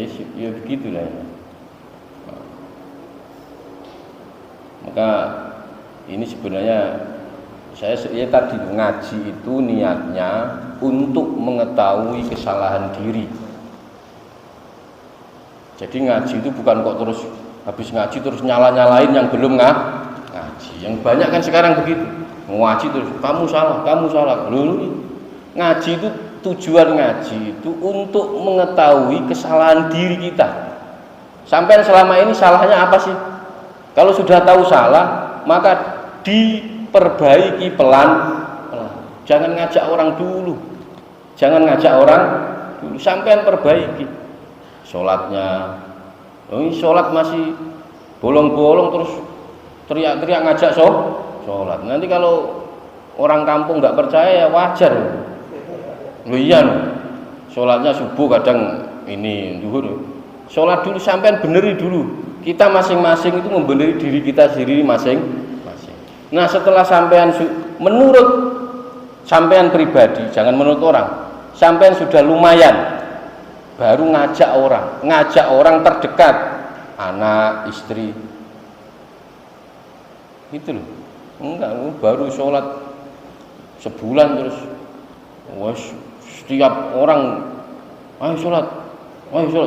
Speaker 2: itu ya begitulah ya. Maka ini sebenarnya saya tadi ngaji itu niatnya untuk mengetahui kesalahan diri. Jadi ngaji itu bukan kok terus habis ngaji terus nyala-nyalain yang belum ngaji. Yang banyak kan sekarang begitu. Ngaji terus kamu salah. Loh, ngaji itu tujuan ngaji itu untuk mengetahui kesalahan diri kita. Sampai selama ini salahnya apa sih? Kalau sudah tahu salah, maka diperbaiki pelan-pelan. Jangan ngajak orang dulu. Sampean perbaiki. Sholatnya. Ini sholat masih bolong-bolong terus teriak-teriak ngajak sholat. Nanti kalau orang kampung nggak percaya ya wajar. Loh iya, sholatnya subuh kadang ini duhur. Sholat dulu sampean beneri dulu. Kita masing-masing itu membeneri diri kita sendiri masing-masing. Nah setelah sampean menurut sampean pribadi, jangan menurut orang. Sampean sudah lumayan, baru ngajak orang terdekat, anak, istri. Gitu loh. Enggak, baru sholat sebulan terus setiap orang ayo sholat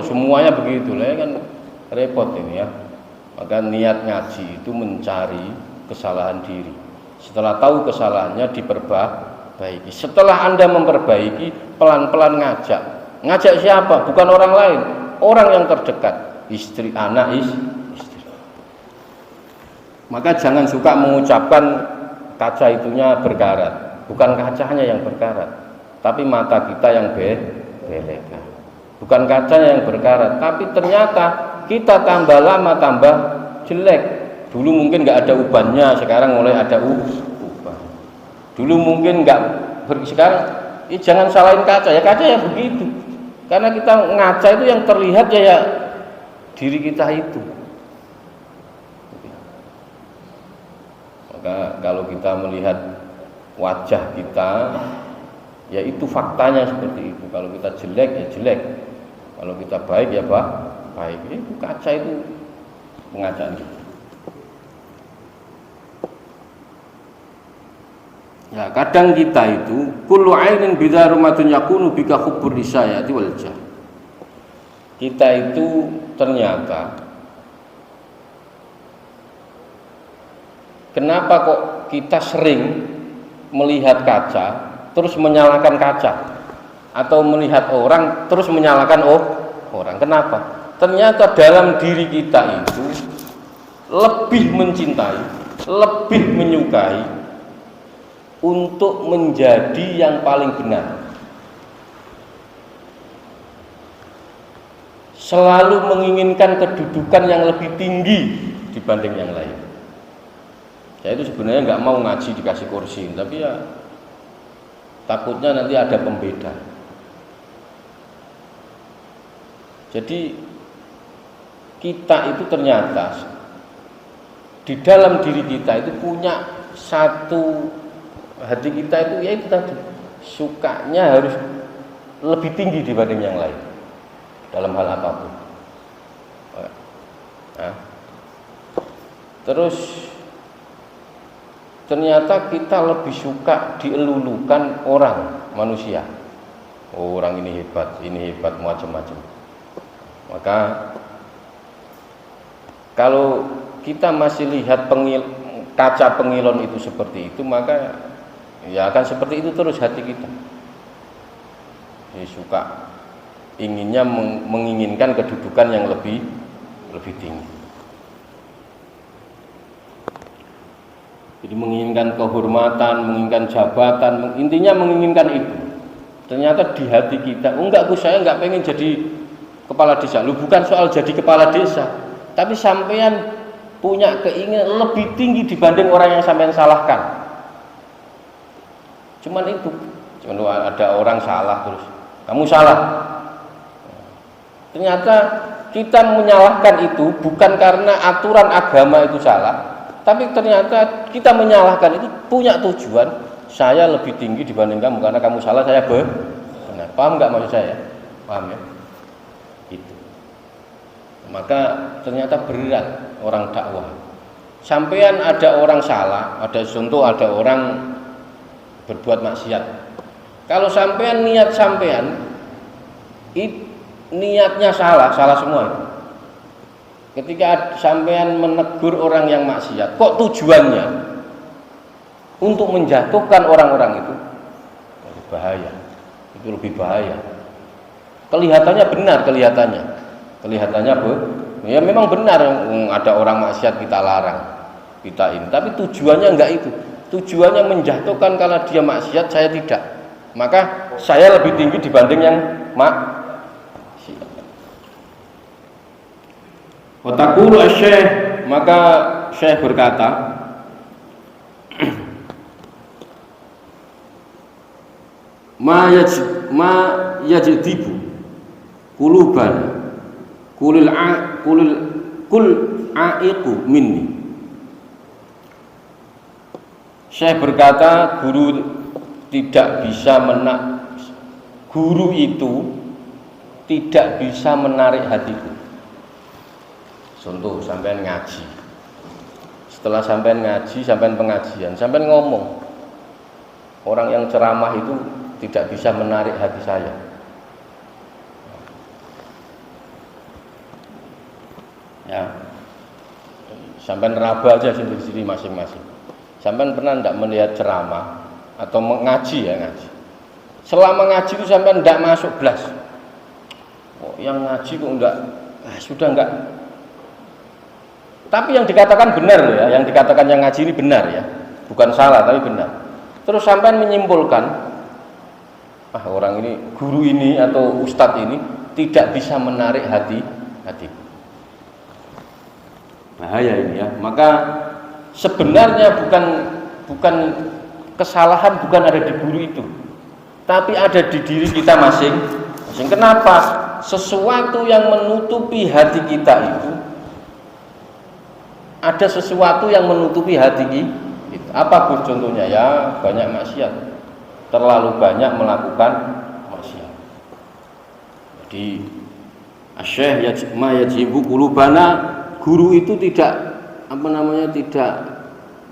Speaker 2: semuanya begitu lah ya kan repot ini ya. Maka niat ngaji itu mencari kesalahan diri. Setelah tahu kesalahannya diperbaiki. Setelah Anda memperbaiki, pelan-pelan ngajak siapa? Bukan orang lain, orang yang terdekat, istri, anak, istri. Maka jangan suka mengucapkan kaca itunya berkarat. Bukan kacanya yang berkarat, tapi mata kita yang belekat. Bukan kacanya yang berkarat, tapi ternyata kita tambah lama tambah jelek. Dulu mungkin nggak ada ubannya, sekarang mulai ada uban. Dulu mungkin nggak, sekarang jangan salahin kaca, ya kaca ya begitu. Karena kita ngaca itu yang terlihat ya diri kita itu. Maka kalau kita melihat wajah kita, ya itu faktanya seperti itu. Kalau kita jelek ya jelek, kalau kita baik ya baik. Itu kaca itu pengacaan kita. Ya, kadang kita itu kullu ainin bidarumatun yakunu bika hubbur risayati wal jah. Kita itu ternyata kenapa kok kita sering melihat kaca terus menyalahkan kaca, atau melihat orang terus menyalahkan orang? Kenapa? Ternyata dalam diri kita itu lebih mencintai, lebih menyukai untuk menjadi yang paling benar, selalu menginginkan kedudukan yang lebih tinggi dibanding yang lain. Saya itu sebenarnya nggak mau ngaji dikasih kursi, tapi ya takutnya nanti ada pembeda. Jadi kita itu ternyata di dalam diri kita itu punya satu, hati kita itu ya itu tadi, sukanya harus lebih tinggi dibanding yang lain dalam hal apapun. Nah, terus ternyata kita lebih suka dielulukan orang, manusia. Oh, orang ini hebat macam-macam. Maka kalau kita masih lihat kaca pengilon itu seperti itu, maka ya akan seperti itu terus hati kita. Jadi suka inginnya menginginkan kedudukan yang lebih tinggi. Jadi menginginkan kehormatan, menginginkan jabatan, intinya menginginkan itu. Ternyata di hati kita, enggak, saya enggak pengen jadi kepala desa. Lu bukan soal jadi kepala desa, tapi sampean punya keinginan lebih tinggi dibanding orang yang sampean salahkan. Cuman itu, ada orang salah terus, kamu salah. Ternyata kita menyalahkan itu bukan karena aturan agama itu salah, tapi ternyata kita menyalahkan itu punya tujuan, saya lebih tinggi dibanding kamu karena kamu salah, saya benar. Paham nggak maksud saya? Paham ya? Itu. Maka ternyata berat orang dakwah. Sampean ada orang salah, ada contoh ada orang berbuat maksiat. Kalau sampean niat sampean niatnya salah semua itu. Ketika sampean menegur orang yang maksiat, kok tujuannya untuk menjatuhkan orang-orang itu, bahaya. Itu lebih bahaya. Kelihatannya benar, kelihatannya ya memang benar, ada orang maksiat kita larang, kita ini. Tapi tujuannya enggak itu. Tujuannya menjatuhkan kalau dia maksiat, saya tidak. Maka saya lebih tinggi dibanding yang maksiat. Watakulu asy-syekh, maka syekh berkata, ma yajdibu qulubana kul aiqu minni. Syekh berkata, guru itu tidak bisa menarik hatiku. Contoh, sampean ngaji. Setelah sampean ngaji, sampean pengajian, sampean ngomong, orang yang ceramah itu tidak bisa menarik hati saya. Ya, sampean raba aja sendiri masing-masing. Sampean pernah tidak melihat ceramah atau mengaji ya ngaji? Selama ngaji itu sampean tidak masuk belas. Oh, yang ngaji kok enggak, sudah enggak. Tapi yang dikatakan benar ya, yang dikatakan yang ngaji ini benar ya, bukan salah tapi benar. Terus sampean menyimpulkan, orang ini, guru ini atau ustadz ini tidak bisa menarik hati. Bahaya ini ya. Maka sebenarnya bukan kesalahan bukan ada di guru itu, tapi ada di diri kita masing-masing. Kenapa? Sesuatu yang menutupi hati kita itu, ada sesuatu yang menutupi hati kita. Apa Gus contohnya? Ya banyak maksiat, terlalu banyak melakukan maksiat. Jadi Asy-Syaikh yajibu qulubana, guru itu tidak tidak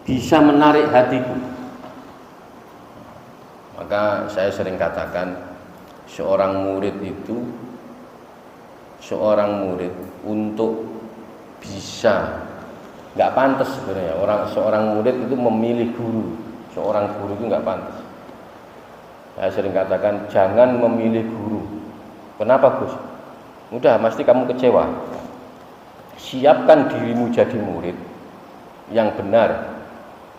Speaker 2: bisa menarik hatiku. Maka saya sering katakan seorang murid untuk bisa, nggak pantas sebenarnya seorang murid itu memilih guru. Seorang guru itu nggak pantas. Saya sering katakan jangan memilih guru. Kenapa Gus? Udah pasti kamu kecewa. Siapkan dirimu jadi murid yang benar.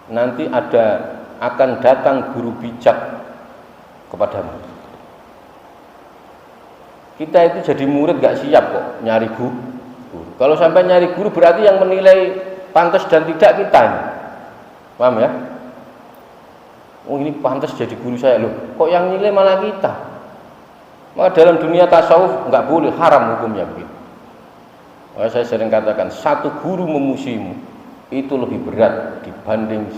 Speaker 2: Nanti akan datang guru bijak kepadamu. Kita itu jadi murid nggak siap kok nyari guru. Kalau sampai nyari guru berarti yang menilai pantas dan tidak kita ini. Paham ya? Oh ini pantas jadi guru saya loh. Kok yang nilai malah kita? Maka dalam dunia tasawuf nggak boleh, haram hukumnya begitu. Maka saya sering katakan satu guru memusuhimu itu lebih berat dibanding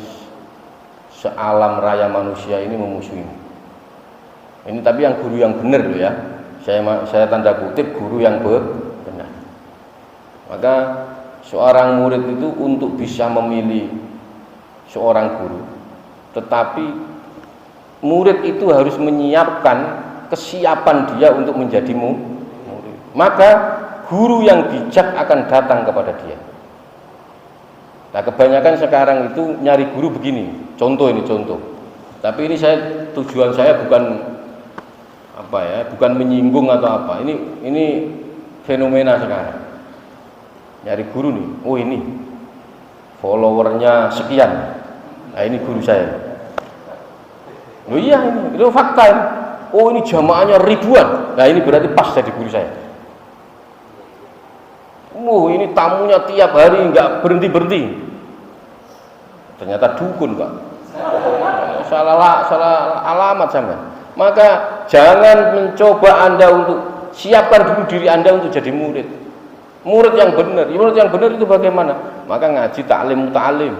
Speaker 2: sealam raya manusia ini memusuhimu. Ini tapi yang guru yang benar loh ya. Saya tanda kutip guru yang benar. Maka seorang murid itu untuk bisa memilih seorang guru, tetapi murid itu harus menyiapkan kesiapan dia untuk menjadi murid. Maka guru yang bijak akan datang kepada dia. Nah kebanyakan sekarang itu nyari guru begini, contoh. Tapi ini tujuan saya bukan bukan menyinggung atau apa. Ini fenomena sekarang. Nyari guru nih, oh ini followernya sekian. Nah ini guru saya. Oh iya ini fakta ini. Oh ini jamaahnya ribuan. Nah ini berarti pas jadi guru saya. Ini tamunya tiap hari nggak berhenti. Ternyata dukun Pak. Salah alamat sama. Maka jangan mencoba Anda untuk siapkan dulu diri Anda untuk jadi murid. Murid yang benar. Murid yang benar itu bagaimana? Maka ngaji ta'lim.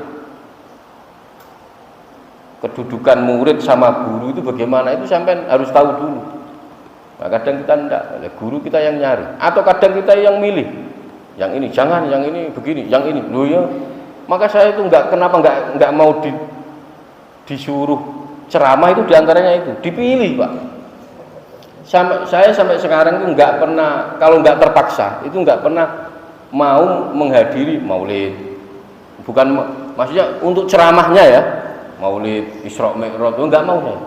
Speaker 2: Kedudukan murid sama guru itu bagaimana? Itu sampai harus tahu dulu. Nah, kadang kita enggak, guru kita yang nyari, atau kadang kita yang milih. Yang ini jangan, yang ini begini, yang ini. Loh ya. Maka saya itu kenapa enggak mau disuruh ceramah itu diantaranya itu dipilih Pak. Saya sampai sekarang itu nggak pernah, kalau nggak terpaksa itu nggak pernah mau menghadiri maulid. Bukan maksudnya untuk ceramahnya ya, maulid, Isra Mi'raj itu nggak mau saya.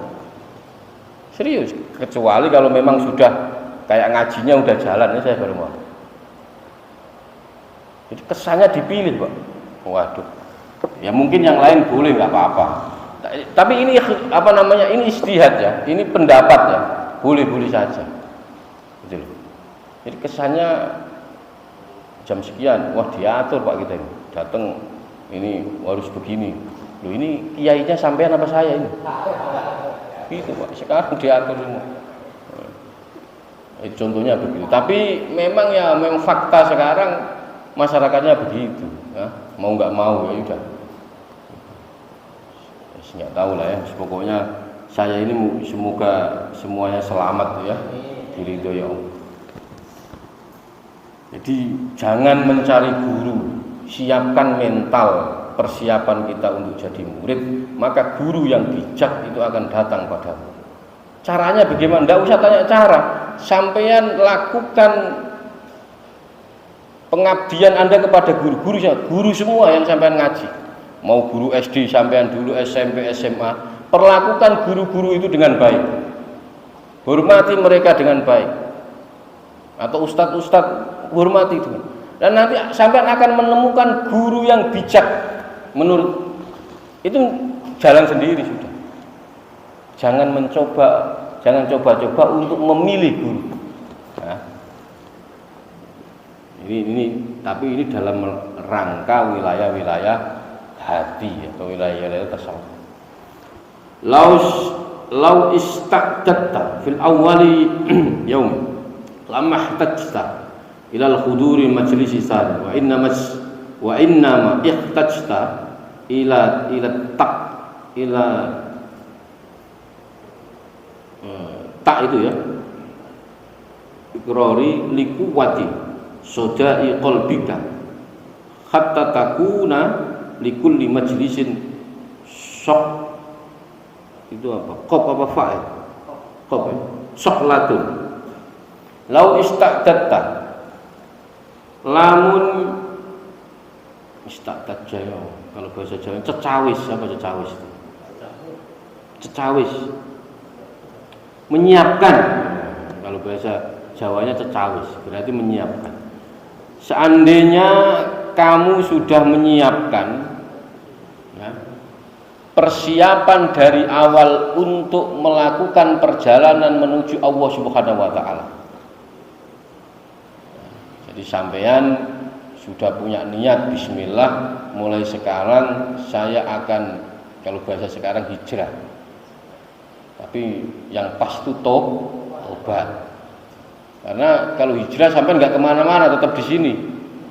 Speaker 2: Serius, kecuali kalau memang sudah kayak ngajinya udah jalan ya saya baru mau. Jadi kesannya dipilih Pak. Waduh, ya mungkin yang lain boleh nggak apa-apa. Tapi ini ini ijtihad ya, ini pendapat ya, boleh-boleh saja. Gitu loh. Jadi kesannya jam sekian, wah diatur Pak kita ini, datang ini harus begini. Loh ini kiainya sampean apa saya ini? Gitu Pak, sekarang diatur semua. Contohnya begitu. Tapi memang fakta sekarang masyarakatnya begitu. Ya. Mau nggak mau ya udah. Nggak tahu lah ya, pokoknya saya ini semoga semuanya selamat ya, diridhoi Allah. Jadi jangan mencari guru, siapkan mental persiapan kita untuk jadi murid, maka guru yang bijak itu akan datang padamu. Caranya bagaimana? Nggak usah tanya cara, sampean lakukan pengabdian Anda kepada guru semua yang sampean ngaji. Mau guru SD sampean dulu, SMP, SMA, perlakukan guru-guru itu dengan baik. Hormati mereka dengan baik. Atau ustadz-ustadz, hormati itu. Dan nanti sampean akan menemukan guru yang bijak menurut itu jalan sendiri sudah. Jangan coba-coba untuk memilih guru. Nah, tapi ini dalam rangka wilayah-wilayah hati atau wilayah-wilayah tasawuf. Lau istaqdatta fil awwali yaum lamma ihtajta ila al-huduri majlisi sar wa innama ihtajta ila tak itu ya ikrari likuwati sodai qalbika hatta takuna likulli majlisin sok itu apa? Qop apa fa'il? Qop ya? Soklatun lau istaqdatta lamun istaqdat jaya kalau bahasa Jawa cecawis apa cecawis itu? Cecawis menyiapkan kalau bahasa Jawanya cecawis berarti menyiapkan. Seandainya kamu sudah menyiapkan ya, persiapan dari awal untuk melakukan perjalanan menuju Allah Subhanahu wa taala. Jadi sampean sudah punya niat bismillah mulai sekarang saya akan kalau bahasa sekarang hijrah. Tapi yang pas itu tobat. Karena kalau hijrah sampai nggak kemana-mana tetap di sini.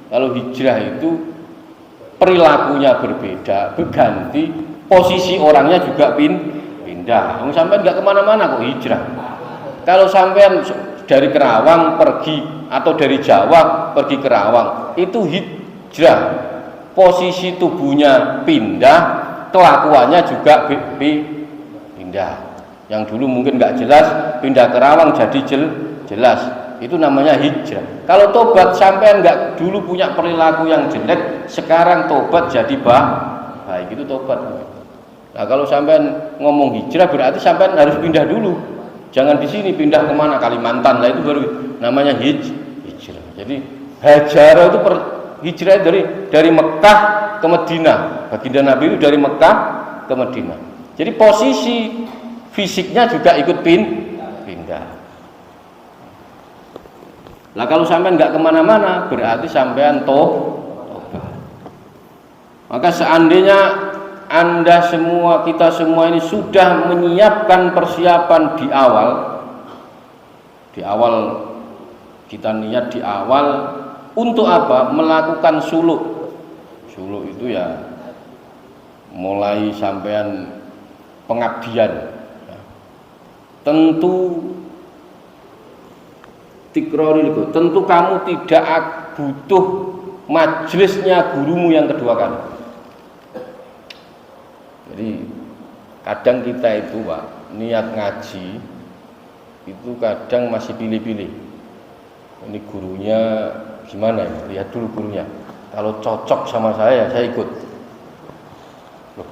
Speaker 2: Kalau hijrah itu perilakunya berbeda, berganti, posisi orangnya juga pindah. Sampai nggak kemana-mana kok hijrah. Kalau sampai dari Kerawang pergi atau dari Jawa pergi Kerawang itu hijrah. Posisi tubuhnya pindah, kelakuannya juga pindah. Yang dulu mungkin nggak jelas pindah Kerawang jadi jelas, itu namanya hijrah. Kalau tobat sampean nggak dulu punya perilaku yang jelek, sekarang tobat jadi baik, itu tobat. Nah kalau sampean ngomong hijrah berarti sampean harus pindah dulu, jangan di sini pindah kemana Kalimantan lah itu baru namanya hijrah. Jadi hajarah itu hijrah dari Mekah ke Madinah. Baginda Nabi itu dari Mekah ke Madinah. Jadi posisi fisiknya juga ikut pindah. Lah kalau sampean nggak kemana-mana berarti sampean tobat. Maka seandainya Anda semua, kita semua ini sudah menyiapkan persiapan di awal kita niat di awal untuk apa? Melakukan suluk. Suluk itu ya mulai sampean pengabdian. Tentu kamu tidak butuh majelisnya gurumu yang kedua kali. Jadi kadang kita itu Pak niat ngaji itu kadang masih pilih-pilih. Ini gurunya gimana ya? Lihat dulu gurunya. Kalau cocok sama saya ikut. Loh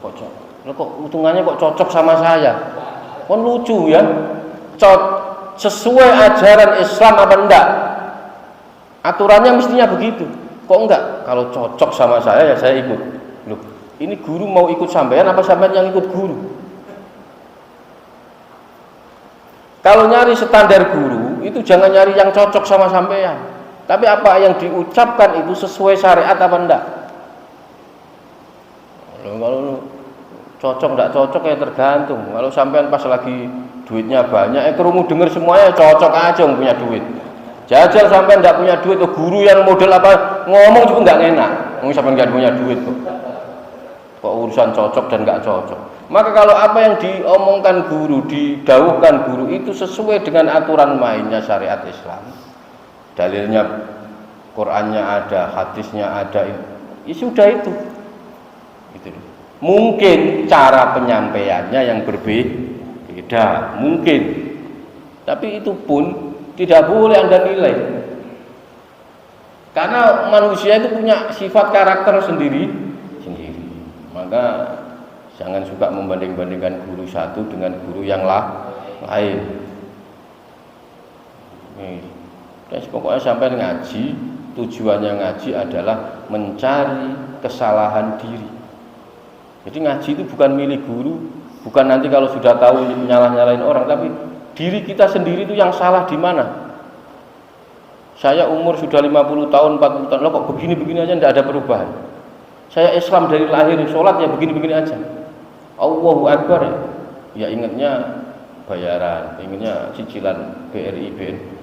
Speaker 2: kok hitungannya kok cocok sama saya? Kan lucu ya. Sesuai ajaran Islam apa enggak? Aturannya mestinya begitu. Kok enggak? Kalau cocok sama saya ya saya ikut. Loh, ini guru mau ikut sampean apa sampean yang ikut guru? Kalau nyari standar guru itu jangan nyari yang cocok sama sampean. Tapi apa yang diucapkan itu sesuai syariat apa enggak? Kalau cocok enggak cocok ya tergantung. Kalau sampean pas lagi duitnya banyak, kerungu denger semuanya cocok aja punya duit. Jajal sampai enggak punya duit, guru yang model apa ngomong juga enggak enak. Ngomong sampai enggak punya duit kok urusan cocok dan enggak cocok. Maka kalau apa yang diomongkan guru, didawuhkan guru itu sesuai dengan aturan mainnya syariat Islam. Dalilnya Qur'annya ada, hadisnya ada, ya sudah itu. Gitu. Mungkin cara penyampaiannya yang berbeda, mungkin, tapi itu pun tidak boleh Anda nilai karena manusia itu punya sifat karakter sendiri. Maka jangan suka membanding-bandingkan guru satu dengan guru yang lain. Pokoknya sampai ngaji tujuannya ngaji adalah mencari kesalahan diri. Jadi ngaji itu bukan milik guru, bukan nanti kalau sudah tahu nyalah-nyalahin orang, tapi diri kita sendiri itu yang salah di mana. Saya umur sudah 50 tahun, 40 tahun, loh kok begini-begini aja tidak ada perubahan. Saya Islam dari lahir, sholat ya begini-begini aja. Allahu Akbar ya ingatnya bayaran, ingatnya cicilan BRI, BNI.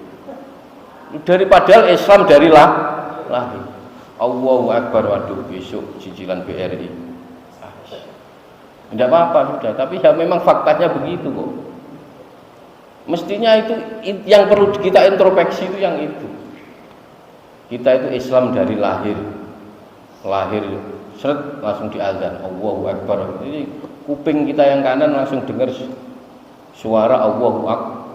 Speaker 2: Daripada Islam dari lahir. Allahu Akbar, waduh besok cicilan BRI. Tidak apa-apa sudah, tapi ya memang faktanya begitu kok. Mestinya itu yang perlu kita introspeksi itu yang itu. Kita itu Islam dari lahir seret langsung diazan Allahu Akbar. Jadi kuping kita yang kanan langsung dengar suara Allahu Akbar.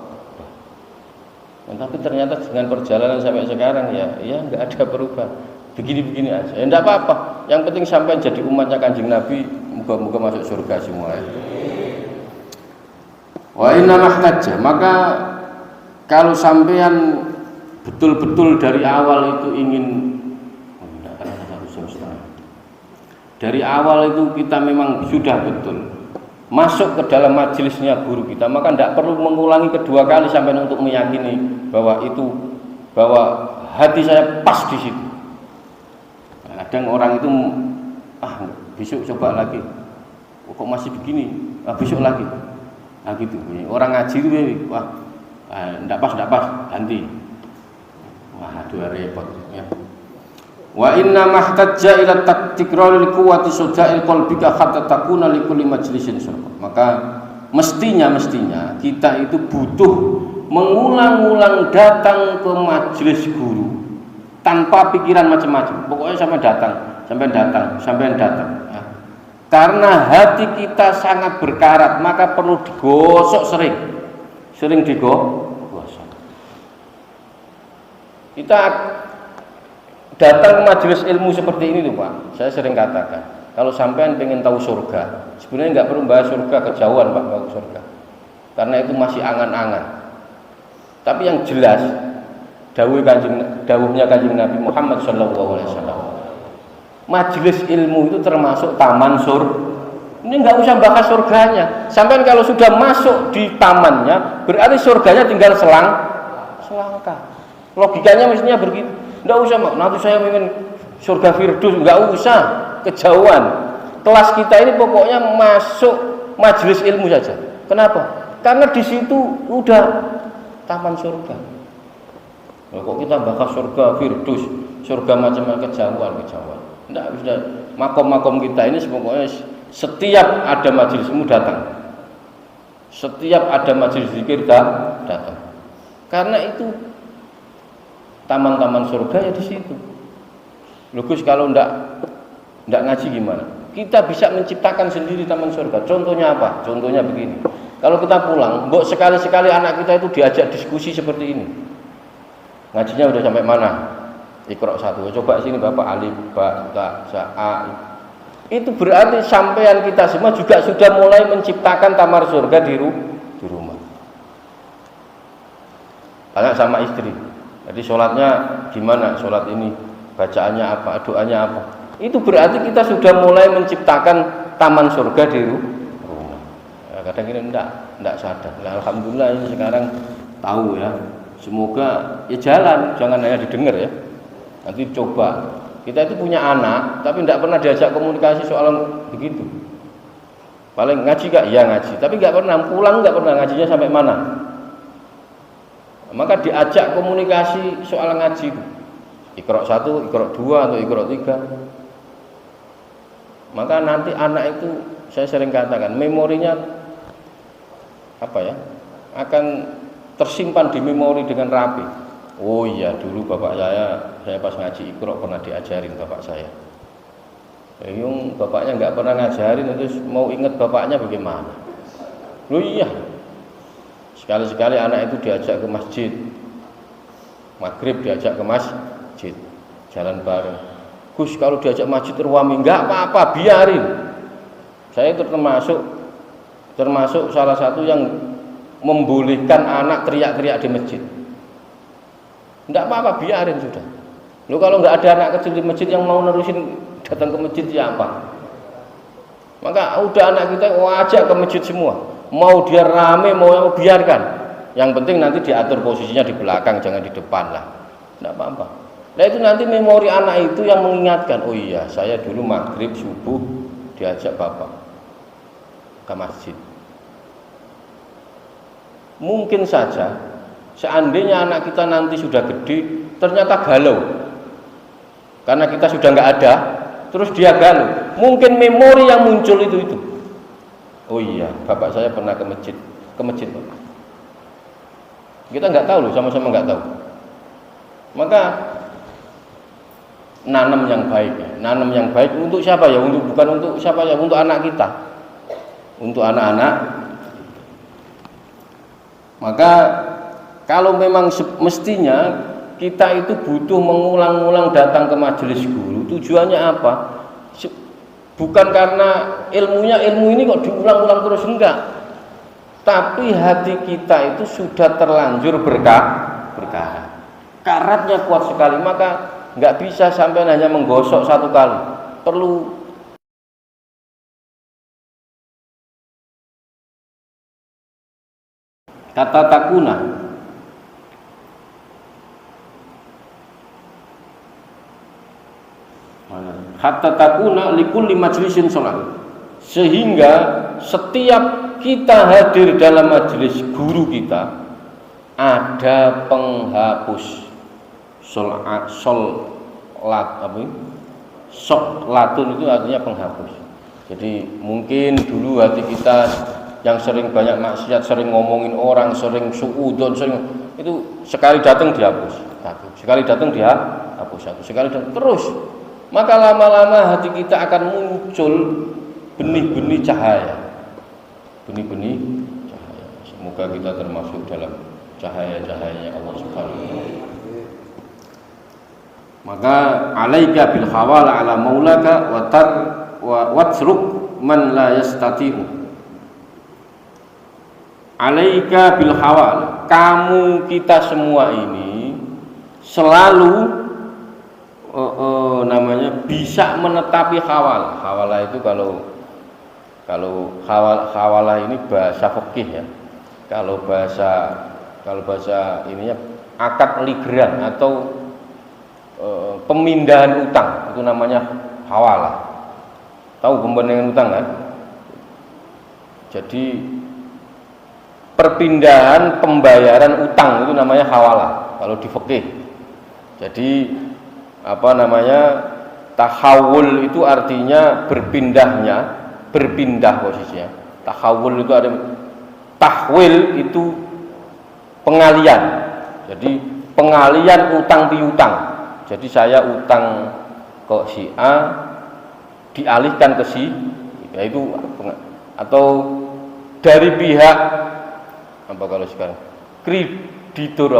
Speaker 2: Tapi ternyata dengan perjalanan sampai sekarang ya nggak ada perubahan. Begini-begini aja. Ya enggak apa-apa. Yang penting sampai jadi umatnya Kanjeng Nabi, moga-moga masuk surga semua. Wa inna mahtajja, maka kalau sampean betul-betul dari awal itu ingin dari awal itu kita memang sudah betul masuk ke dalam majelisnya guru kita, maka tidak perlu mengulangi kedua kali sampai untuk meyakini bahwa hati saya pas di situ. Kadang orang itu besok coba lagi, kok masih begini, besok lagi, gitu. Orang ngaji itu tidak pas, ganti. Aduh repot. Ya. Wa inna mahtajja ila takraril quwwati suja'il qalbika hatta takuna likulli majlisin surqa. Maka mestinya kita itu butuh mengulang-ulang datang ke majelis guru tanpa pikiran macam-macam. Pokoknya sampai datang. Ya. Karena hati kita sangat berkarat, maka perlu digosok sering digosok. Kita datang ke majelis ilmu seperti ini tuh Pak, saya sering katakan, kalau sampean pengen tahu surga, sebenarnya nggak perlu bahas surga, kejauhan Pak bahas surga, karena itu masih angan-angan. Tapi yang jelas, dawuhnya Kanjeng Nabi Muhammad SAW, majelis ilmu itu termasuk taman surga. Ini nggak usah bahas surganya. Sampean kalau sudah masuk di tamannya, berarti surganya tinggal selangkah. Logikanya mestinya begitu. Nggak usah nanti saya ingin surga Firdaus, nggak usah kejauhan. Kelas kita ini pokoknya masuk majelis ilmu saja. Kenapa? Karena di situ udah taman surga. Kok kita bahas surga Firdaus, surga macam-macam kejauhan. Nggak, sudah makom-makom kita ini pokoknya setiap ada majelis ilmu datang. Setiap ada majelis zikir datang. Karena itu taman-taman surga ya di situ. Lugus kalau ndak ngaji gimana? Kita bisa menciptakan sendiri taman surga. Contohnya apa? Contohnya begini. Kalau kita pulang, mbok sekali-sekali anak kita itu diajak diskusi seperti ini. Ngajinya udah sampai mana? Iqra 1. Coba sini Bapak alif, ba, ta, sa, a. Itu berarti sampean kita semua juga sudah mulai menciptakan taman surga di rumah. Tanya sama istri. Jadi sholatnya gimana? Sholat ini bacaannya apa? Doanya apa? Itu berarti kita sudah mulai menciptakan taman surga di rumah. Ya, kadang ini enggak sadar. Nah, alhamdulillah ini sekarang tahu ya. Semoga ya jalan, jangan hanya didengar ya. Nanti coba. Kita itu punya anak, tapi enggak pernah diajak komunikasi soal begitu. Paling ngaji gak? Iya ngaji. Tapi enggak pernah pulang, enggak pernah ngajinya sampai mana. Maka diajak komunikasi soal ngaji itu. Iqra 1, Iqra 2 atau Iqra 3. Maka nanti anak itu saya sering katakan memorinya akan tersimpan di memori dengan rapi. Oh iya, dulu bapak saya pas ngaji Iqra pernah diajarin bapak saya. Yung bapaknya nggak pernah ngajarin, terus mau ingat bapaknya bagaimana? Loh iya. Sekali-sekali anak itu diajak ke masjid, maghrib diajak ke masjid, jalan bareng. Gus kalau diajak masjid terwami, enggak apa-apa, biarin. Saya itu termasuk salah satu yang membolehkan anak teriak-teriak di masjid. Enggak apa-apa, biarin sudah. Lu kalau nggak ada anak kecil di masjid yang mau nerusin datang ke masjid siapa? Maka udah anak kita ajak ke masjid semua. Mau dia rame, mau biarkan. Yang penting nanti diatur posisinya di belakang, jangan di depan lah. Tidak apa-apa. Nah itu nanti memori anak itu yang mengingatkan. Oh iya, saya dulu maghrib subuh diajak bapak ke masjid. Mungkin saja seandainya anak kita nanti sudah gede, ternyata galau. Karena kita sudah nggak ada, terus dia galau. Mungkin memori yang muncul itu. Oh iya, bapak saya pernah ke masjid Bapak. Kita nggak tahu loh, sama-sama nggak tahu. Maka nanam yang baik untuk siapa ya? Bukan untuk siapa ya? Untuk anak kita, untuk anak-anak. Maka kalau memang mestinya kita itu butuh mengulang-ulang datang ke majelis guru, tujuannya apa? Bukan karena ilmu ini kok diulang-ulang terus, enggak. Tapi hati kita itu sudah terlanjur berkah. Karatnya kuat sekali, maka enggak bisa sampai hanya menggosok satu kali. Perlu kata takuna. Hatta takuna likulli majlisin sholat, sehingga setiap kita hadir dalam majelis guru kita ada penghapus sholatun itu artinya penghapus. Jadi mungkin dulu hati kita yang sering banyak maksiat, sering ngomongin orang, sering suudzon, itu sekali datang dihapus satu, sekali datang dihapus satu, sekali datang terus. Maka lama-lama hati kita akan muncul benih-benih cahaya. Semoga kita termasuk dalam cahaya-cahayanya Allah Subhanahu wa taala. Maka alaika bil hawala ala maulaka wa watruk man la yastati'u. Alaika bil hawala, kamu kita semua ini selalu bisa menetapi hawala. Hawala itu kalau hawala ini bahasa fikih ya. Kalau bahasa ininya akad ligran atau pemindahan utang, itu namanya hawala. Tahu pembangunan utang kan? Jadi perpindahan pembayaran utang itu namanya hawala kalau di fikih. Jadi tahawul itu artinya berpindah posisinya. Tahawul itu ada, tahwil itu pengalian. Jadi pengalian utang piutang. Jadi saya utang ke si A dialihkan ke si, yaitu atau dari pihak apa kalau sekarang kreditur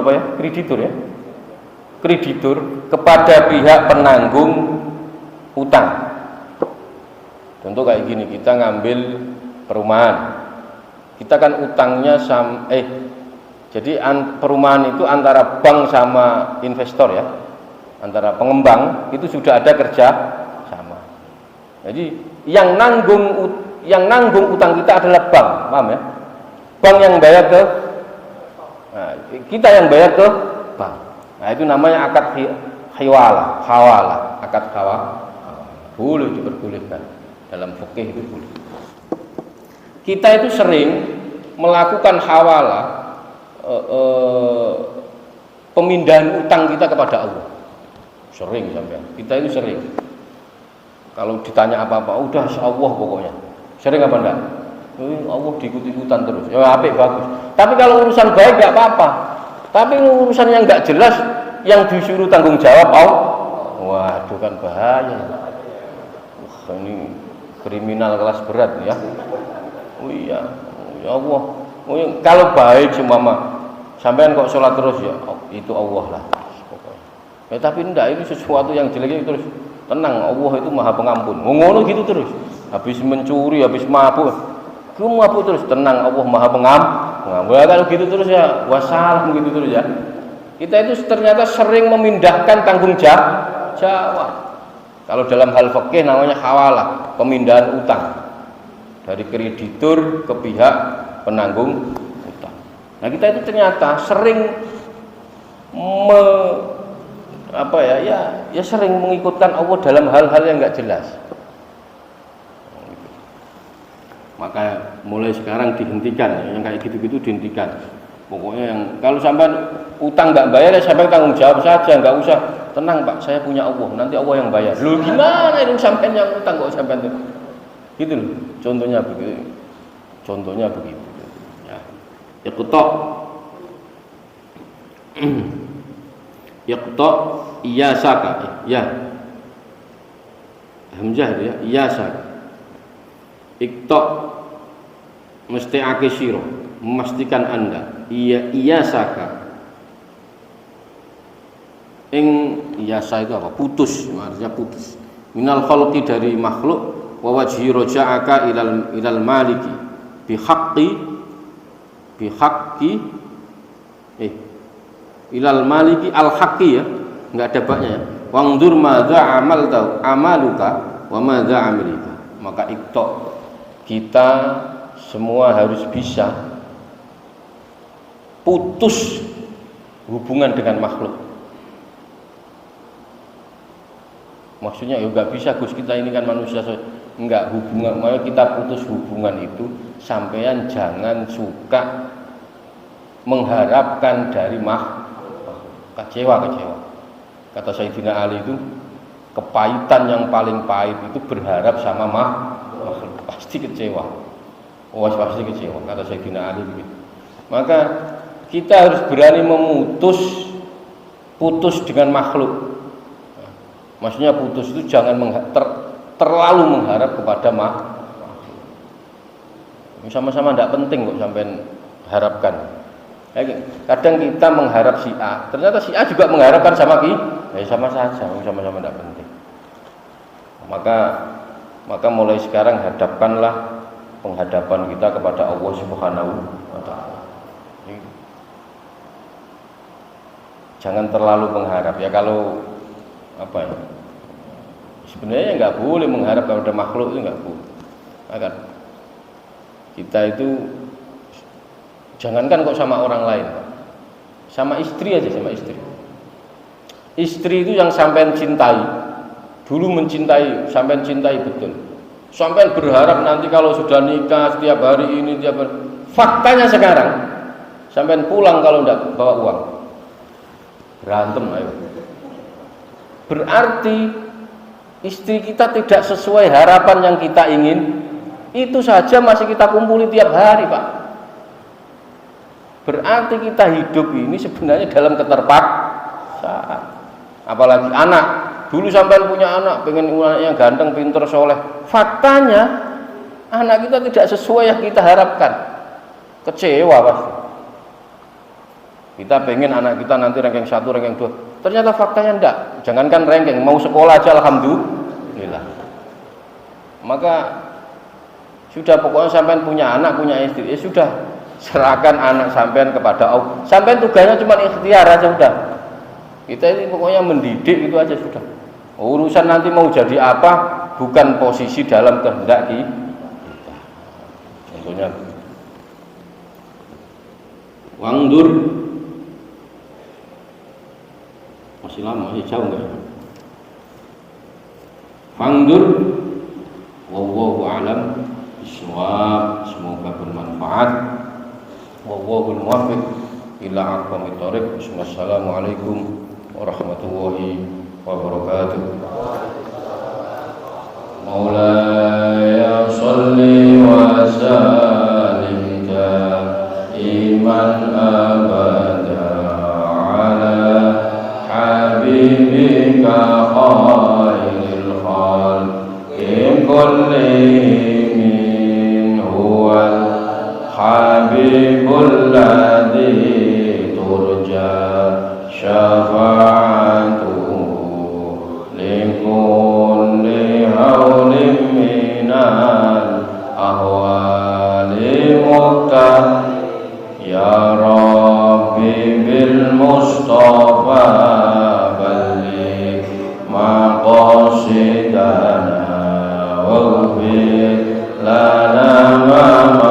Speaker 2: kreditur kepada pihak penanggung utang. Contoh kayak gini, kita ngambil perumahan, kita kan utangnya jadi perumahan itu antara bank sama investor ya, antara pengembang itu sudah ada kerja sama. Jadi yang nanggung utang kita adalah bank, paham ya? Bank yang bayar ke, kita yang bayar ke bank. Nah itu namanya akad hawala, akad hawala. Boleh diperbolehkan dalam fikih, itu boleh. Kita itu sering melakukan hawala, pemindahan utang kita kepada Allah. Sering sampai. Kita itu sering. Kalau ditanya apa-apa, udah Allah pokoknya. Sering apa enggak? Allah diikut-ikutan terus. Ya apik bagus. Tapi kalau urusan baik enggak apa-apa. Tapi urusan yang enggak jelas, yang disuruh tanggung jawab waduh kan bahaya. Ini kriminal kelas berat ya. Oh iya, ya Allah. Kalau baik seumpama sampean kok sholat terus ya, itu Allah lah. Ya tapi enggak, ini sesuatu yang jelek terus. Tenang, Allah itu Maha Pengampun. Ngono gitu terus. Habis mencuri, habis mabuk terus. Tenang, Allah Maha Pengampun. Ya kalau gitu terus ya, wassalam gitu terus ya. Kita itu ternyata sering memindahkan tanggung jawab. Kalau dalam hal fikih namanya hawalah, pemindahan utang dari kreditur ke pihak penanggung utang. Nah, kita itu ternyata sering sering mengikutkan Allah dalam hal-hal yang nggak jelas. Maka mulai sekarang dihentikan, yang kayak gitu-gitu dihentikan. Pokoknya yang kalau sampai utang nggak bayar, ya sampai tanggung jawab saja, nggak usah tenang Pak, saya punya Allah, nanti Allah yang bayar. Lu gimana itu sampai yang utang kok sampai itu? Gitu loh, contohnya begitu. Contohnya begitu. Ya, Yaqta iyasaka, ya. Hamzah itu ya, iyasaka. Iqta mesti akisiro, memastikan Anda. Iyasaka. Iyasa itu apa? Putus, artinya putus. Minal khalqi dari makhluk, wa wajhi raja'aka ilal maliki bihaqqi ilal maliki al haqqi, ya, enggak ada baknya ya. Wangdur madza amaluka wa madza amilika. Maka iqta, kita semua harus bisa putus hubungan dengan makhluk. Maksudnya ya enggak bisa Gus, kita ini kan manusia, enggak hubungan, makanya kita putus hubungan itu. Sampean jangan suka mengharapkan dari kecewa. Kata Sayyidina Ali itu, kepahitan yang paling pahit itu berharap sama makhluk, pasti kecewa. Pasti kecewa, kata Sayyidina Ali begitu. Maka kita harus berani putus dengan makhluk. Maksudnya putus itu jangan terlalu mengharap kepada makhluk. Sama-sama tidak penting kok sampai harapkan. Kadang kita mengharap si A, ternyata si A juga mengharapkan sama kita, ya sama saja, sama-sama tidak penting. Maka mulai sekarang hadapkanlah penghadapan kita kepada Allah Subhanahu wa Ta'ala. Jangan terlalu mengharap ya, kalau sebenarnya nggak boleh mengharap kepada makhluk, itu nggak boleh. Agar kita itu jangankan kok sama orang lain, sama istri aja, sama istri. Istri itu yang sampean cintai, dulu mencintai, sampean cintai betul. Sampean berharap nanti kalau sudah nikah setiap hari ini, faktanya sekarang sampean pulang kalau tidak bawa uang, berantem ayo. Berarti istri kita tidak sesuai harapan yang kita ingin, itu saja masih kita kumpuli tiap hari Pak. Berarti kita hidup ini sebenarnya dalam keterpaksaan. Apalagi anak, dulu sampai punya anak, pengen anaknya ganteng, pinter, soleh. Faktanya anak kita tidak sesuai yang kita harapkan, kecewa pasti. Kita pengen anak kita nanti ranking 1, ranking 2, ternyata faktanya enggak. Jangankan ranking, mau sekolah aja alhamdulillah. Maka sudah, pokoknya sampean punya anak, punya istri, ya sudah, serahkan anak sampean kepada Allah. Sampean tugasnya cuma ikhtiar aja sudah. Kita ini pokoknya mendidik itu aja sudah. Urusan nanti mau jadi apa bukan posisi dalam kehendak kita. Contohnya wangdur, masih lama, masih jauh enggak? Wangdur, wallahu a'lam bishawab, semoga bermanfaat. Wallahul muwaffiq ila aqwamit thoriq. Wassalamualaikum warahmatullahi wabarakatuh. Maulaya sholli wa sallim iman abada ala habibika khairil khalqi kullihim huwal habibul ladzi turja syafa'atuhu likulli hawlim minal ahwali muqtah ya Rabbi bil Mustafa lana waghfir lana ma